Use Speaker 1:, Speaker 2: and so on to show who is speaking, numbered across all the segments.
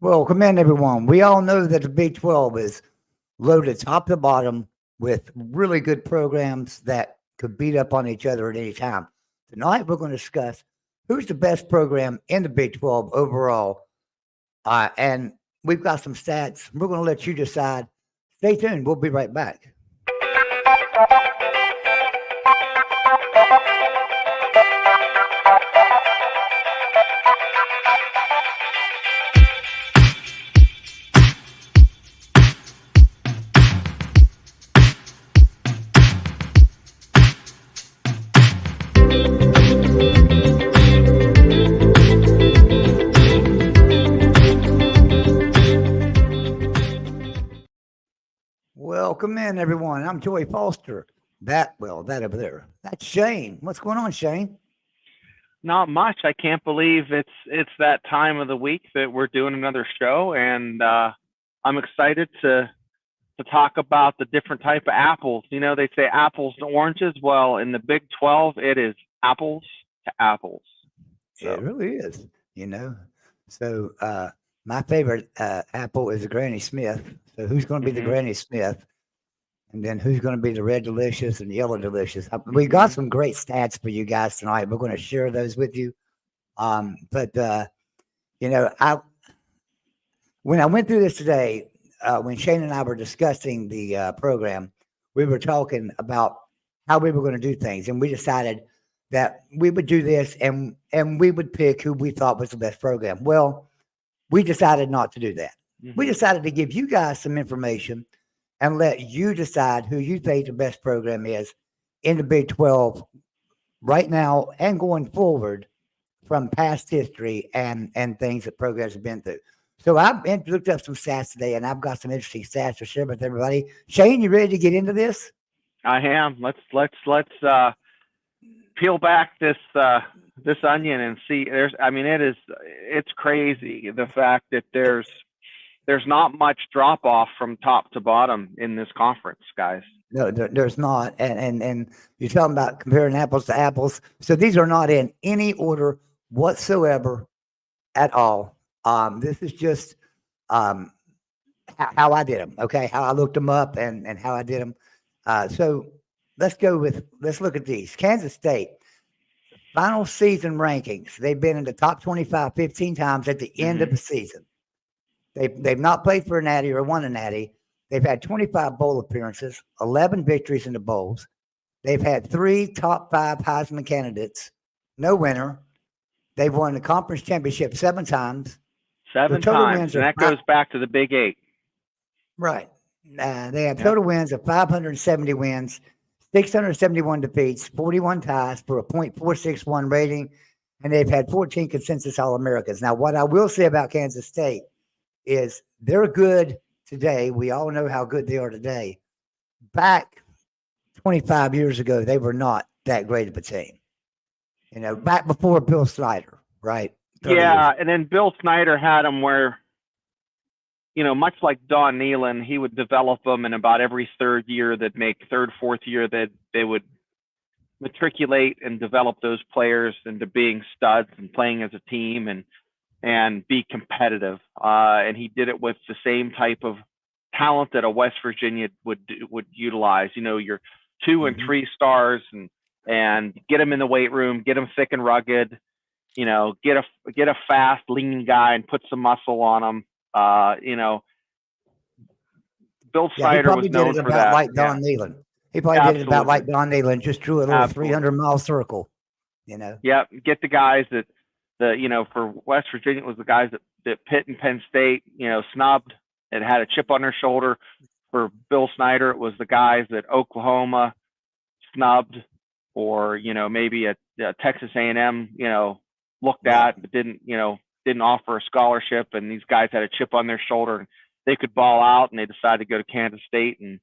Speaker 1: Well, come in, everyone. We all know that the Big 12 is loaded top to bottom with really good programs that could beat up on each other at any time. Tonight, we're going to discuss who's the best program in the Big 12 overall. And we've got some stats. We're going to let you decide. Stay tuned. We'll be right back. Welcome in, everyone. I'm Joey Foster. That over there. That's Shane. What's going on, Shane?
Speaker 2: Not much. I can't believe it's that time of the week that we're doing another show, and I'm excited to talk about the different type of apples. You know, they say apples to oranges. Well, in the Big 12, it is apples to apples.
Speaker 1: So. It really is. So my favorite apple is a Granny Smith. So who's going to be the Granny Smith? And then who's going to be the Red Delicious and Yellow Delicious? We got some great stats for you guys tonight. We're going to share those with you. But when I went through this today, when Shane and I were discussing the program, we were talking about how we were going to do things. And we decided that we would do this and we would pick who we thought was the best program. Well, we decided not to do that. We decided to give you guys some information and let you decide who you think the best program is in the Big 12 right now and going forward from past history and things that programs have been through. So I've looked up some stats today, and I've got some interesting stats to share with everybody. Shane, you ready to get into this?
Speaker 2: I am. Let's peel back this onion and see. It's crazy the fact that there's not much drop off from top to bottom in this conference, guys.
Speaker 1: No, there's not. And you're talking about comparing apples to apples. So these are not in any order whatsoever at all. This is just how I did them. Okay, how I looked them up and how I did them. So let's look at these. Kansas State final season rankings. They've been in the top 25 15 times at the end of the season. They've not played for a natty or won a natty. They've had 25 bowl appearances, 11 victories in the bowls. They've had 3 top 5 Heisman candidates, no winner. They've won the conference championship 7 times.
Speaker 2: 7 times, and that goes back to the Big 8.
Speaker 1: Right. They have total wins of 570 wins, 671 defeats, 41 ties for a .461 rating, and they've had 14 consensus All-Americans. Now, what I will say about Kansas State is they're good today. We all know how good they are today. Back 25 years ago, they were not that great of a team. Back before Bill Snyder, right?
Speaker 2: Yeah, and then Bill Snyder had them where, much like Don Nehlen, he would develop them, and about every third year, fourth year, that they would matriculate and develop those players into being studs and playing as a team and be competitive. And he did it with the same type of talent that a West Virginia would utilize. Your 2 and 3 stars and get them in the weight room, get them thick and rugged. Get a fast, lean guy and put some muscle on him. Bill Snyder was known for that.
Speaker 1: Like Don Nehlen. He probably did it about like Don Nehlen, just drew a little 300-mile circle.
Speaker 2: Yeah, get the guys that for West Virginia, it was the guys that Pitt and Penn State, snubbed and had a chip on their shoulder. For Bill Snyder, it was the guys that Oklahoma snubbed, or maybe a Texas A&M, looked at but didn't offer a scholarship, and these guys had a chip on their shoulder and they could ball out, and they decided to go to Kansas State and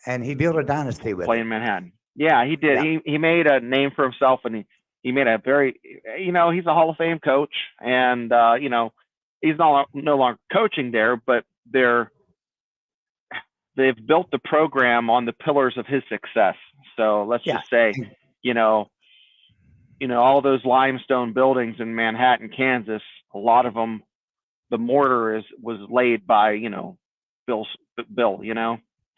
Speaker 1: and he built a dynasty with
Speaker 2: play in Manhattan. Yeah, he did. Yeah. He made a name for himself, and he made a very he's a Hall of Fame coach, and he's no longer coaching there, but they've built the program on the pillars of his success. So let's just say, all those limestone buildings in Manhattan, Kansas, a lot of them the mortar was laid by, Bill,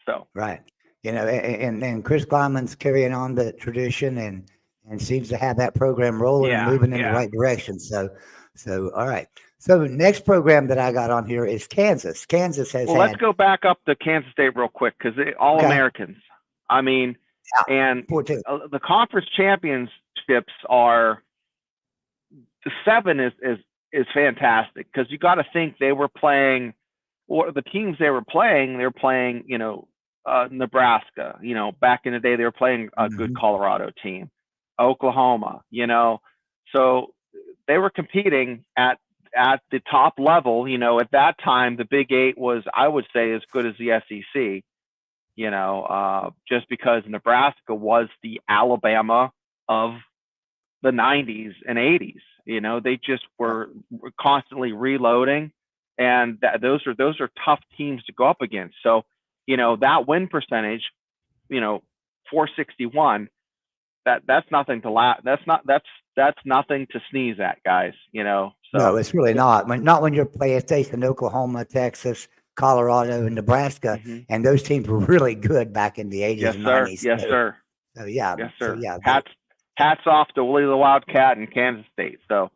Speaker 2: so.
Speaker 1: Right. And Chris Kleiman's carrying on the tradition and seems to have that program rolling and
Speaker 2: Yeah,
Speaker 1: moving in the
Speaker 2: yeah.
Speaker 1: right direction. So all right. So next program that I got on here is Kansas. Kansas has
Speaker 2: Well, let's
Speaker 1: had
Speaker 2: go back up to Kansas State real quick, because all
Speaker 1: okay,
Speaker 2: Americans. I mean, and
Speaker 1: 14.
Speaker 2: the conference championships are the 7 is fantastic, because you got to think they were playing, or the teams they were playing, Nebraska. Back in the day, they were playing a good Colorado team, Oklahoma. So they were competing at the top level. At that time, the Big 8 was, I would say, as good as the SEC. Just because Nebraska was the Alabama of the 90s and 80s. They just were constantly reloading, and those are tough teams to go up against. So, that win percentage, 461, that's nothing to that's nothing to sneeze at, guys. So
Speaker 1: No, it's really not. Not when you're playing states in Oklahoma, Texas, Colorado, and Nebraska, and those teams were really good back in the 80s
Speaker 2: yes,
Speaker 1: and
Speaker 2: sir.
Speaker 1: 90s.
Speaker 2: Yes, sir.
Speaker 1: So yeah,
Speaker 2: Yes,
Speaker 1: so
Speaker 2: sir.
Speaker 1: yeah,
Speaker 2: Hats off to Willie the Wildcat and Kansas State. So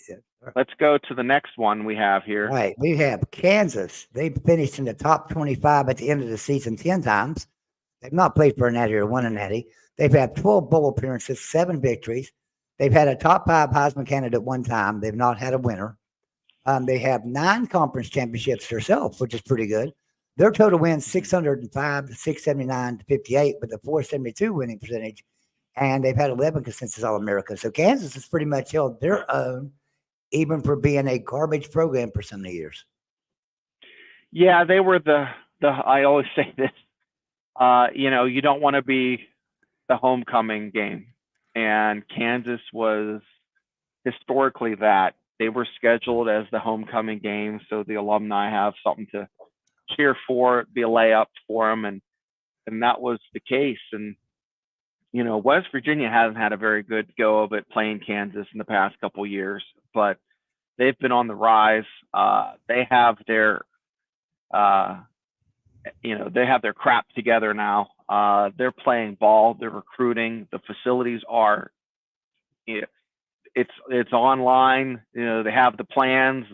Speaker 1: yeah.
Speaker 2: let's go to the next one we have here.
Speaker 1: All right, we have Kansas. They finished in the top 25 at the end of the season 10 times. They've not played for a natty or won a natty. They've had 12 bowl appearances, 7 victories. They've had a top 5 Heisman candidate one time. They've not had a winner. They have 9 conference championships themselves, which is pretty good. Their total wins 605 to 679 to 58 with a 472 winning percentage. And they've had 11 consensus All-America. So Kansas has pretty much held their own, even for being a garbage program for so many years.
Speaker 2: Yeah, they were I always say this, you don't want to be the homecoming game. And Kansas was historically that. They were scheduled as the homecoming game, so the alumni have something to cheer for, be a layup for them, and that was the case. And West Virginia hasn't had a very good go of it playing Kansas in the past couple of years, but they've been on the rise. They have their crap together now. They're playing ball. They're recruiting. The facilities are, it's online. They have the plans.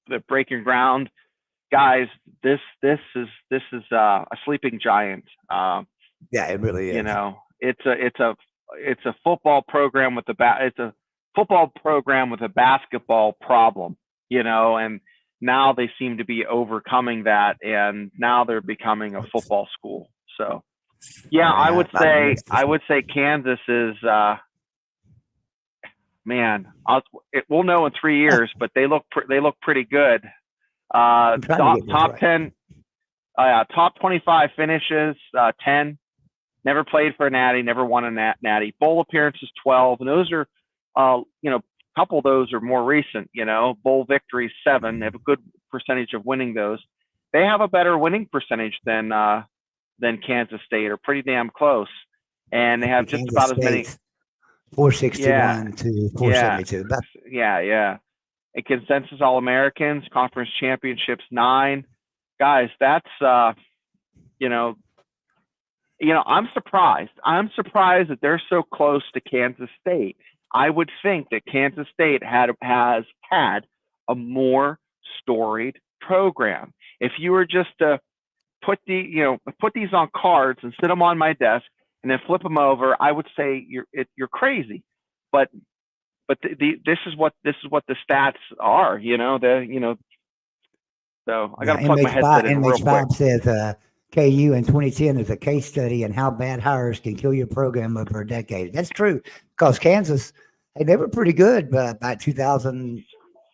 Speaker 2: They're breaking ground. Guys, this is a sleeping giant.
Speaker 1: Yeah, it really is.
Speaker 2: It's a football program with a football program with a basketball problem. And now they seem to be overcoming that, and now they're becoming a football school. So, yeah, I would say Kansas is. Man, we'll know in 3 years, but they look pretty good. Top 10, top 25 finishes, 10. Never played for a natty, never won a natty. Bowl appearances 12, and those are, a couple of those are more recent. Bowl victories 7. They have a good percentage of winning those. They have a better winning percentage than Kansas State, or pretty damn close, and they have just
Speaker 1: Kansas
Speaker 2: about as many.
Speaker 1: 461 to 472.
Speaker 2: Yeah. And consensus All-Americans, conference championships 9. Guys, that's I'm surprised. I'm surprised that they're so close to Kansas State. I would think that Kansas State has had a more storied program. If you were just to put these on cards and sit them on my desk and then flip them over, I would say you're crazy. But this is what the stats are. So I got to plug my headset in real quick.
Speaker 1: MH5 says KU in 2010 is a case study in how bad hires can kill your program over a decade. That's true, because Kansas, they were pretty good by 2000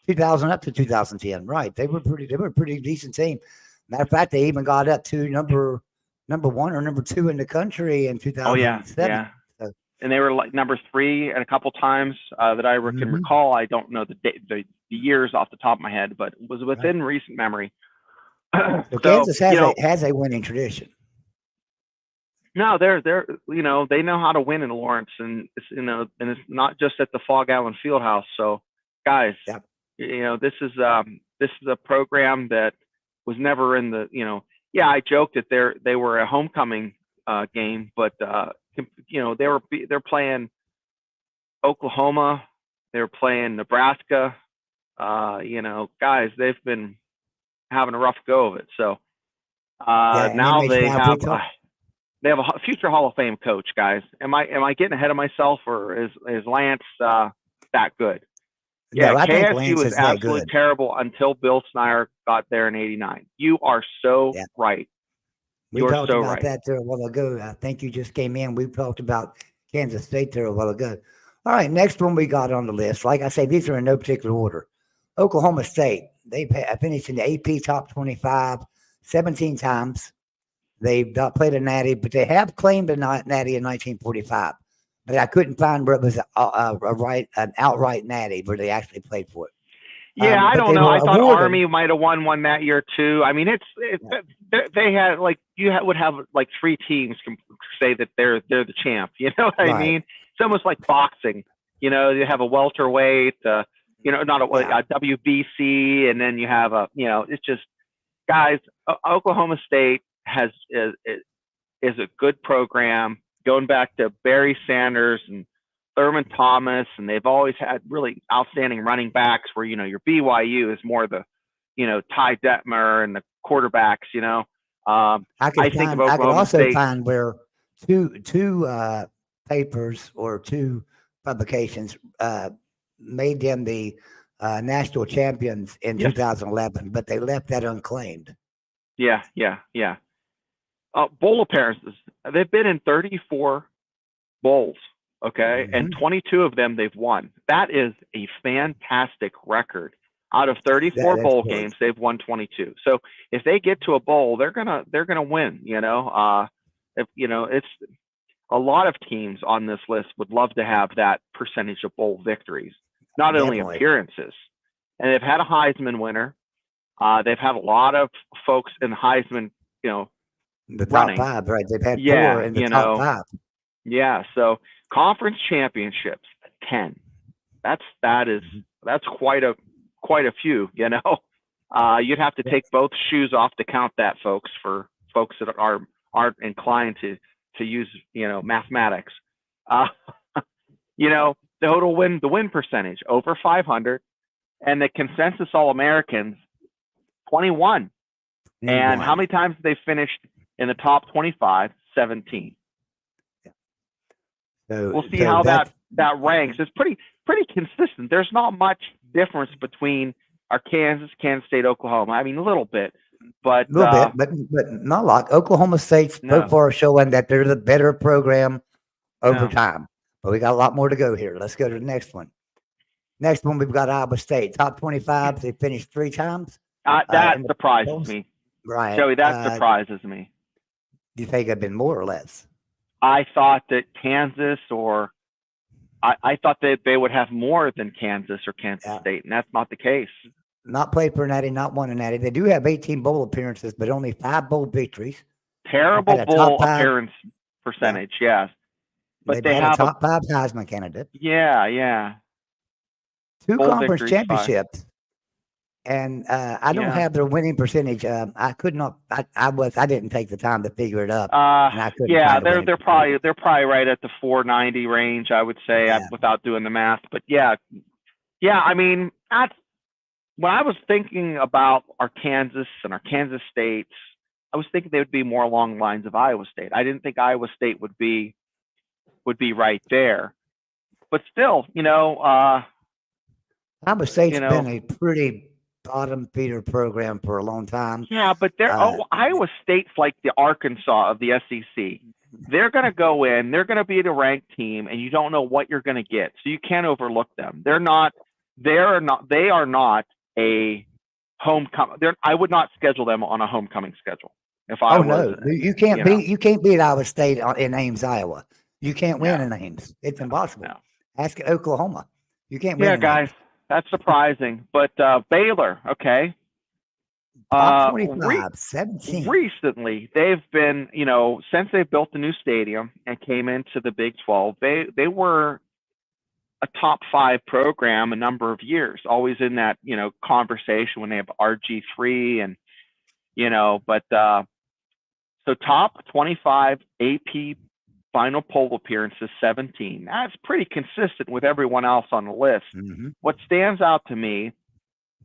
Speaker 1: up to 2010. Right, they were a pretty decent team. Matter of fact, they even got up to number 1 or number 2 in the country in 2007.
Speaker 2: Yeah. So, and they were like number 3 and a couple times that I can recall. I don't know the years off the top of my head, but it was within recent memory.
Speaker 1: So Kansas has a winning tradition.
Speaker 2: No, they're they know how to win in Lawrence, and it's not just at the Fog Island Fieldhouse. So, guys, this is This is a program that was never in the, yeah, I joked that they were a homecoming game, but they're playing Oklahoma, they were playing Nebraska. Guys, they've been having a rough go of it. So
Speaker 1: And
Speaker 2: now they have
Speaker 1: a
Speaker 2: a future Hall of Fame coach, guys. Am I getting ahead of myself, or is Lance that good? Yeah,
Speaker 1: No, I think
Speaker 2: KSU
Speaker 1: Lance
Speaker 2: was
Speaker 1: is that
Speaker 2: absolutely
Speaker 1: good.
Speaker 2: terrible until Bill Snyder got there in '89. You are so right.
Speaker 1: We
Speaker 2: You're
Speaker 1: talked
Speaker 2: so
Speaker 1: about
Speaker 2: right.
Speaker 1: that there a while ago. I think you just came in. We talked about Kansas State there a while ago. All right, next one we got on the list. Like I say, these are in no particular order. Oklahoma State. They finished in the AP top 25 17 times. They've not played a natty, but they have claimed a natty in 1945. But I couldn't find where it was an outright natty where they actually played for it.
Speaker 2: Yeah, I don't know. I thought
Speaker 1: awarded,
Speaker 2: Army might have won one that year too. I mean, they had like would have like 3 teams say that they're the champ. You know what I mean? It's almost like boxing. You have a welterweight, not a WBC, and then you have it's just, guys. Oklahoma State is a good program going back to Barry Sanders and Thurman Thomas, and they've always had really outstanding running backs where, your BYU is more the, Ty Detmer and the quarterbacks,
Speaker 1: I could also find where two papers or 2 publications made them the national champions in 2011, but they left that unclaimed.
Speaker 2: Yeah. Bowl appearances. They've been in 34 bowls. Okay. And 22 of them they've won. That is a fantastic record. Out of 34 bowl games, they've won 22. So if they get to a bowl, they're gonna win. It's a lot of teams on this list would love to have that percentage of bowl victories, not only appearances. And they've had a Heisman winner. They've had a lot of folks in the Heisman,
Speaker 1: the top 5, right? They've had 4 in the top 5.
Speaker 2: Yeah, so conference championships, 10. That's quite a few. You'd have to take both shoes off to count that, folks. For folks that aren't inclined to use mathematics. The win percentage over 500, and the consensus All-Americans 21. And how many times have they finished in the top 25? 17.
Speaker 1: So,
Speaker 2: we'll see how that ranks. It's pretty consistent. There's not much difference between our Kansas State, Oklahoma. I mean, a little bit, but
Speaker 1: but not a lot. Oklahoma State's so far showing that they're the better program over time. But we got a lot more to go here. Let's go to the next one. Next one, we've got Iowa State, top 25. They finished 3 times.
Speaker 2: That surprises me,
Speaker 1: right,
Speaker 2: Joey? That surprises me.
Speaker 1: Do you think it'd been more or less?
Speaker 2: I thought that Kansas I thought that they would have more than Kansas or Kansas State, and that's not the case.
Speaker 1: Not played for a natty, not won a natty. They do have 18 bowl appearances, but only 5 bowl victories.
Speaker 2: Terrible bowl appearance percentage, yes. But they have
Speaker 1: a top 5 Heisman candidate.
Speaker 2: Yeah.
Speaker 1: 2 conference championships. And I don't have their winning percentage. I could not. I didn't take the time to figure it up.
Speaker 2: They're probably right at the 490 range, I would say, without doing the math. But yeah. I mean, that's when I was thinking about our Kansas and our Kansas States. I was thinking they would be more along the lines of Iowa State. I didn't think Iowa State would be right there. But still, Iowa
Speaker 1: State's been a pretty bottom feeder program for a long time.
Speaker 2: Yeah, but Iowa State's like the Arkansas of the SEC. They're going to go in, they're going to be the ranked team, and you don't know what you're going to get. So you can't overlook them. They are not a homecoming. I would not schedule them on a homecoming schedule. If I was,
Speaker 1: you can't beat Iowa State in Ames, Iowa. You can't win in Ames. It's impossible. No. Ask Oklahoma. You can't win.
Speaker 2: Yeah, guys. That's surprising, but Baylor, okay.
Speaker 1: Top 25, 17.
Speaker 2: Recently, they've been, since they built the new stadium and came into the Big 12, they were a top 5 program a number of years, always in that, conversation when they have RG3 and, but so top 25 AP final poll appearances, 17. That's pretty consistent with everyone else on the list.
Speaker 1: Mm-hmm.
Speaker 2: What stands out to me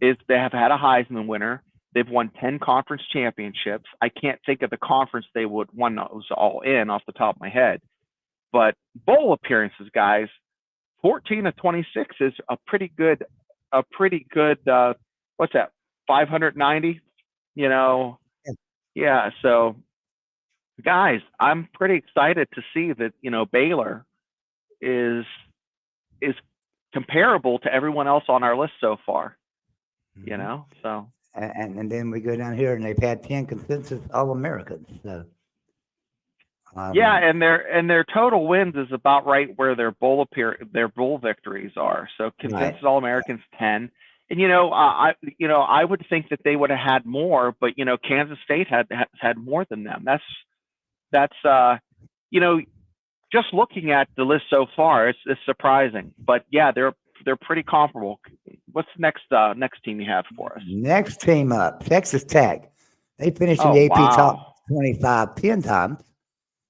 Speaker 2: is they have had a Heisman winner. They've won 10 conference championships. I can't think of the conference they would won those all in off the top of my head. But bowl appearances, guys, 14 of 26 is a pretty good, what's that, 590? Yeah. So, guys, I'm pretty excited to see that, Baylor is comparable to everyone else on our list so far, so.
Speaker 1: And then we go down here, and they've had 10 consensus All-Americans. So,
Speaker 2: yeah, and their total wins is about right where their bowl victories are. So consensus All-Americans 10, and I would think that they would have had more, but Kansas State had more than them. That's just looking at the list so far, it's surprising. But yeah, they're pretty comparable. What's the next team you have for us?
Speaker 1: Next team up, Texas Tech. They finished in the AP top 25 10 times.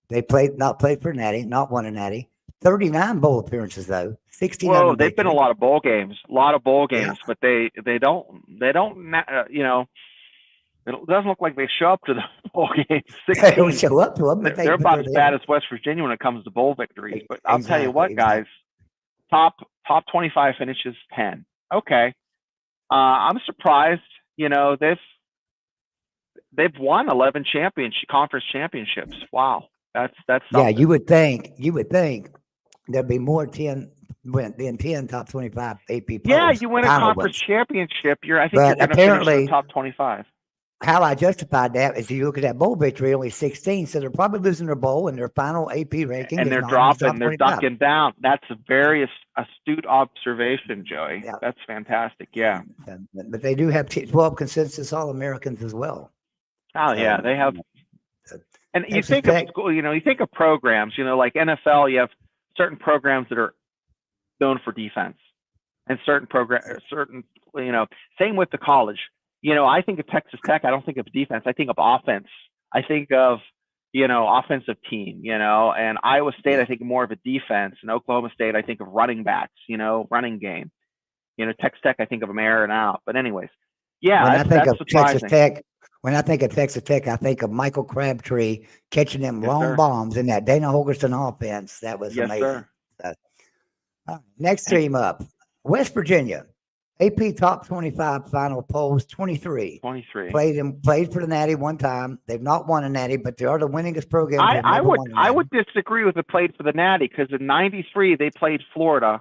Speaker 1: They not played for Natty, not won a Natty. 39 bowl appearances though. 16.
Speaker 2: Whoa, they've been a lot of bowl games, but they don't. It doesn't look like they show up to the bowl games.
Speaker 1: They don't show up to them. But
Speaker 2: they're about as bad as West Virginia when it comes to bowl victories. But I'll tell you what, guys, top 25 finishes 10. Okay, I'm surprised. They've won 11 conference championships. Wow, that's something.
Speaker 1: Yeah. You would think there'd be more 10 than 10 top 25 AP polls.
Speaker 2: Yeah, you win a conference championship. I think you're going to finish in the top 25.
Speaker 1: How I justified that is you look at that bowl victory, only 16, so they're probably losing their bowl and their final AP ranking.
Speaker 2: And they're dropping, they're ducking down. That's a very astute observation, Joey. Yeah. That's fantastic. Yeah.
Speaker 1: But they do have 12 consensus All-Americans as well.
Speaker 2: Oh, yeah, they have. And you think of school, you think of programs, like NFL, you have certain programs that are known for defense, and same with the college. I think of Texas Tech, I don't think of defense. I think of offense. I think of, offensive team, and Iowa State, I think more of a defense, and Oklahoma State, I think of running backs, running game. Texas Tech, I think of them air and out. But anyways, yeah,
Speaker 1: when I think of Texas Tech, I think of Michael Crabtree catching them long bombs in that Dana Holgerson offense. That was amazing. Next team up, West Virginia. AP top 25 final polls, 23.
Speaker 2: 23.
Speaker 1: Played for the Natty one time. They've not won a Natty, but they are the winningest program.
Speaker 2: I would disagree with the played for the Natty, because in '93 they played Florida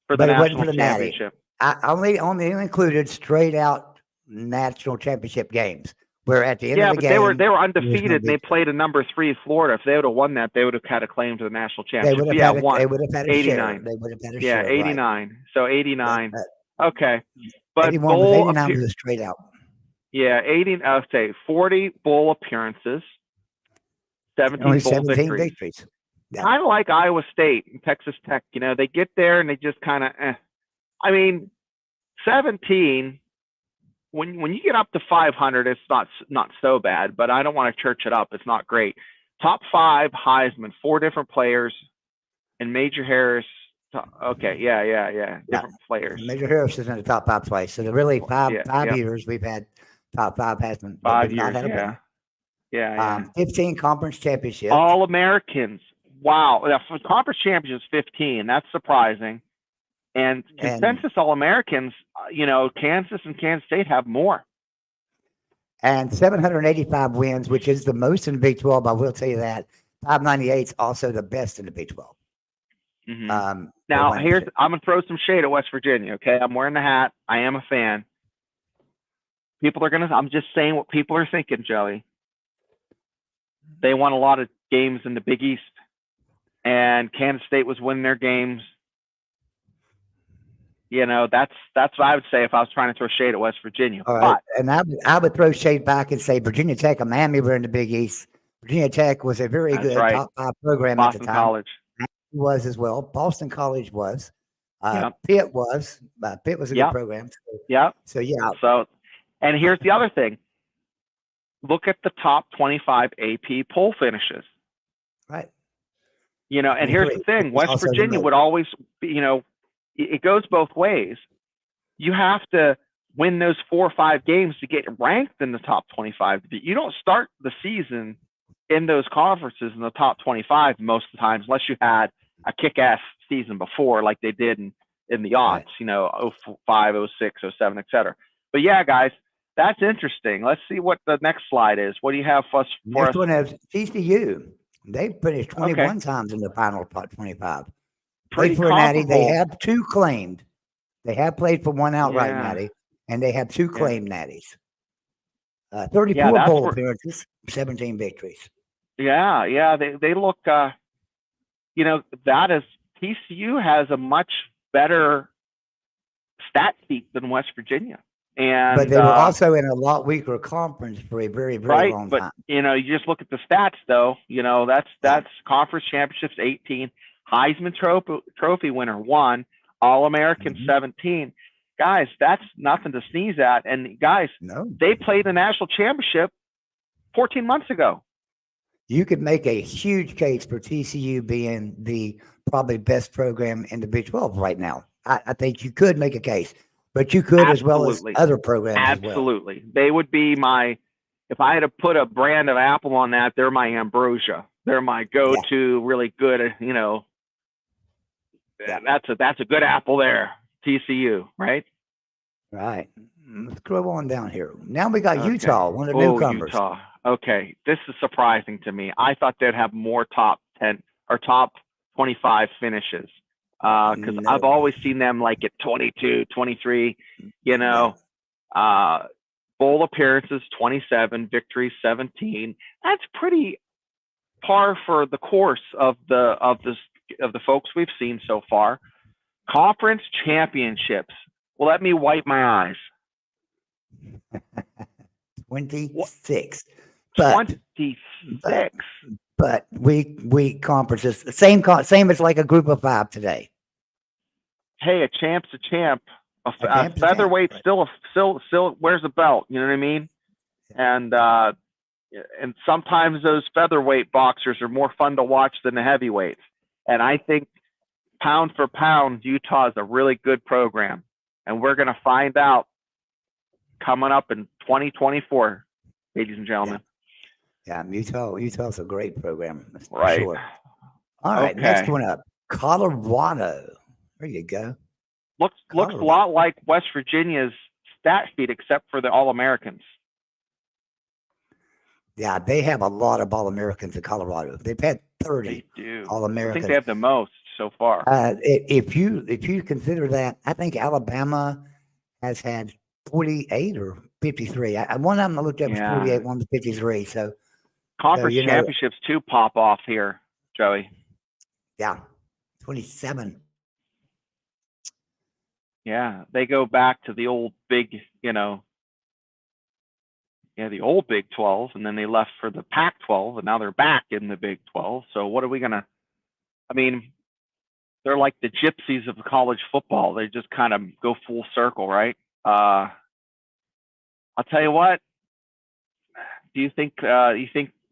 Speaker 2: for the national championship.
Speaker 1: I only included straight out national championship games, where at the end of the game,
Speaker 2: they were undefeated and they played a number 3 Florida. If they would have won that, they would have had a claim to the national championship.
Speaker 1: They would have had a 89. They would have had a share.
Speaker 2: Yeah, 89. Right. So 89. Okay,
Speaker 1: but 89 was straight out.
Speaker 2: Yeah, 40 bowl appearances, 17 bowl victories. Yeah. Kind of like Iowa State and Texas Tech. They get there and they just kind of. I mean, 17. When you get up to 500, it's not so bad. But I don't want to church it up. It's not great. Top 5 Heisman, 4 different players, and Major Harris. Okay, yeah. Different players.
Speaker 1: Major Harris is in the top 5 place. So really 5 years we've had top 5 Heisman.
Speaker 2: 5 years, yeah.
Speaker 1: 15 conference championships.
Speaker 2: All-Americans. Wow. For conference championships, 15. That's surprising. And consensus All-Americans, Kansas and Kansas State have more.
Speaker 1: And 785 wins, which is the most in the Big 12. I will tell you that. 598 is also the best in the Big 12.
Speaker 2: Mm-hmm. Now, I'm going to throw some shade at West Virginia, okay? I'm wearing the hat. I am a fan. I'm just saying what people are thinking, Joey. They won a lot of games in the Big East, and Kansas State was winning their games. That's what I would say if I was trying to throw shade at West Virginia.
Speaker 1: All right. And I would throw shade back and say Virginia Tech and Miami were in the Big East. Virginia Tech was a very good top 5 program
Speaker 2: Boston
Speaker 1: at the time.
Speaker 2: College.
Speaker 1: Was as well. Boston College was.
Speaker 2: Yep.
Speaker 1: Pitt was a good
Speaker 2: Yep.
Speaker 1: program.
Speaker 2: Yep.
Speaker 1: So yeah,
Speaker 2: So, and here's the other thing. Look at the top 25 AP poll finishes.
Speaker 1: right.
Speaker 2: And here's the
Speaker 1: 23.
Speaker 2: thing. West
Speaker 1: Also
Speaker 2: Virginia would
Speaker 1: remote.
Speaker 2: always, it goes both ways. You have to win those 4 or 5 games to get ranked in the top 25. You don't start the season in those conferences in the top 25 most of the times, unless you had a kick-ass season before, like they did in the odds,
Speaker 1: Right.
Speaker 2: 05, 06, 07, etc. But yeah, guys, that's interesting. Let's see what the next slide is. What do you have for us?
Speaker 1: Next one is TCU. They finished
Speaker 2: Okay,
Speaker 1: 21 times in the final top 25.
Speaker 2: pretty
Speaker 1: Played for a natty. They
Speaker 2: comparable.
Speaker 1: have 2 claimed. They have played for 1 outright
Speaker 2: Yeah,
Speaker 1: natty, and they have 2
Speaker 2: yeah,
Speaker 1: claimed natties.
Speaker 2: yeah.
Speaker 1: 34
Speaker 2: That's
Speaker 1: bowl
Speaker 2: where.
Speaker 1: appearances, 17 victories.
Speaker 2: Yeah. They look. That is TCU has a much better stat sheet than West Virginia,
Speaker 1: But
Speaker 2: and
Speaker 1: they were also in a lot weaker conference for a very, very
Speaker 2: right.
Speaker 1: long
Speaker 2: But
Speaker 1: time.
Speaker 2: you just look at the stats, though.
Speaker 1: Yeah.
Speaker 2: That's conference championships 18, Heisman Trophy winner 1, All American
Speaker 1: Mhm.
Speaker 2: 17. Guys, that's nothing to sneeze at. And guys,
Speaker 1: No.
Speaker 2: they played the national championship 14 months ago.
Speaker 1: You could make a huge case for TCU being the probably best program in the Big 12 right now. I think you could make a case, but you could as well as
Speaker 2: Absolutely.
Speaker 1: other programs as well.
Speaker 2: Absolutely. They would be if I had to put a brand of apple on that, they're my ambrosia. They're my go-to really good,
Speaker 1: Yeah.
Speaker 2: that's a good apple there. TCU, right?
Speaker 1: Right. Let's scroll on down here. Now we got
Speaker 2: Okay.
Speaker 1: Utah, one of the
Speaker 2: Oh,
Speaker 1: newcomers.
Speaker 2: Utah. Okay. This is surprising to me. I thought they'd have more top 10 or top 25 finishes. Because I've
Speaker 1: No.
Speaker 2: always seen them like at 22, 23,
Speaker 1: Yeah.
Speaker 2: bowl appearances 27, victories 17. That's pretty par for the course of the folks we've seen so far. Conference championships. Well, let me wipe my eyes.
Speaker 1: 26. But
Speaker 2: 26.
Speaker 1: but week conferences, same as like a group of 5 today.
Speaker 2: Hey, a champ's a champ. A
Speaker 1: champ's a champ,
Speaker 2: featherweight
Speaker 1: right.
Speaker 2: still wears a belt. You know what I mean? And sometimes those featherweight boxers are more fun to watch than the heavyweights. And I think pound for pound, Utah is a really good program. And we're going to find out coming up in 2024, ladies and gentlemen.
Speaker 1: Yeah, Utah's a great program. That's for
Speaker 2: Right.
Speaker 1: sure. All right,
Speaker 2: Okay.
Speaker 1: next one up, Colorado. There you go.
Speaker 2: Looks a lot like West Virginia's stat sheet, except for the All-Americans.
Speaker 1: Yeah, they have a lot of All-Americans in Colorado. They've had 30
Speaker 2: They do.
Speaker 1: All-Americans.
Speaker 2: I think they have the most so far.
Speaker 1: If you consider that, I think Alabama has had 48 or 53. One of them I looked at was 48, one was 53. So
Speaker 2: conference championships too pop off here, Joey.
Speaker 1: Yeah, 27.
Speaker 2: Yeah, they go back to the old big, the old Big 12, and then they left for the Pac-12, and now they're back in the Big 12. So what are we gonna? I mean, they're like the gypsies of college football. They just kind of go full circle, right? I'll tell you what. Do you think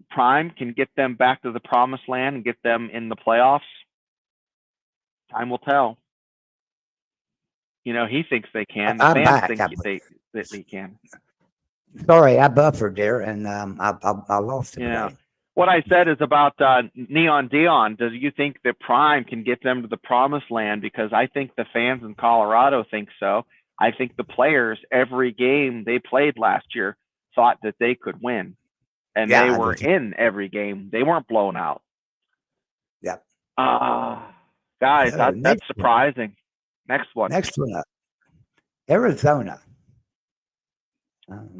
Speaker 2: Prime can get them back to the promised land and get them in the playoffs? Time will tell. He thinks they can. The fans think they can.
Speaker 1: Sorry, I buffered there, and I lost it.
Speaker 2: Yeah. What I said is about Neon Dion. Do you think that Prime can get them to the promised land? Because I think the fans in Colorado think so. I think the players, every game they played last year, thought that they could win. And they were in every game. They weren't blown out.
Speaker 1: Yep.
Speaker 2: Guys, that's surprising. Next one
Speaker 1: up. Arizona.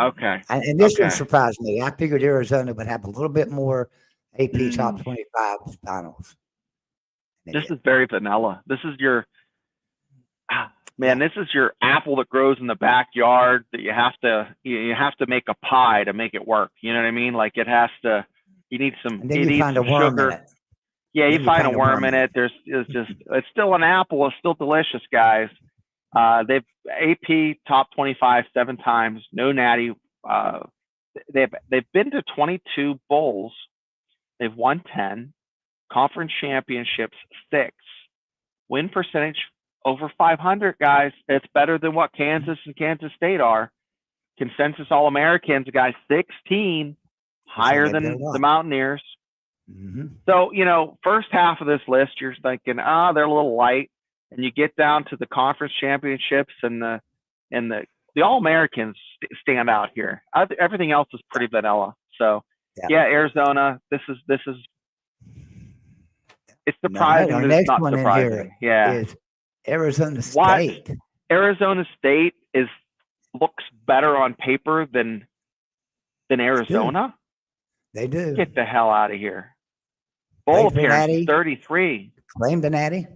Speaker 2: Okay.
Speaker 1: And this one surprised me. I figured Arizona would have a little bit more AP top 25 finals.
Speaker 2: This is very vanilla. This is your this is your apple that grows in the backyard that you have to make a pie to make it work. You know what I mean? Like you need some
Speaker 1: and then you find a worm
Speaker 2: sugar.
Speaker 1: in it.
Speaker 2: Yeah, you
Speaker 1: Then
Speaker 2: find a worm in it. It's still an apple. It's still delicious, guys. They've AP top 25 7 times. No natty. They've been to 22 bowls. They've won 10 conference championships, 6 win percentage over 500. Guys, it's better than what Kansas and Kansas State are. Consensus All-Americans, guys, 16, higher than the Mountaineers. So, first half of this list, you're thinking, they're a little light, and you get down to the conference championships and the All-Americans stand out here. Everything else is pretty vanilla. So, yeah, Arizona. This is it's surprising.
Speaker 1: Our
Speaker 2: next
Speaker 1: not
Speaker 2: one
Speaker 1: surprising.
Speaker 2: In here
Speaker 1: is Arizona State.
Speaker 2: Arizona State looks better on paper than Arizona.
Speaker 1: They do.
Speaker 2: Get the hell out of here. Bowl appearance 33.
Speaker 1: Claimed the natty.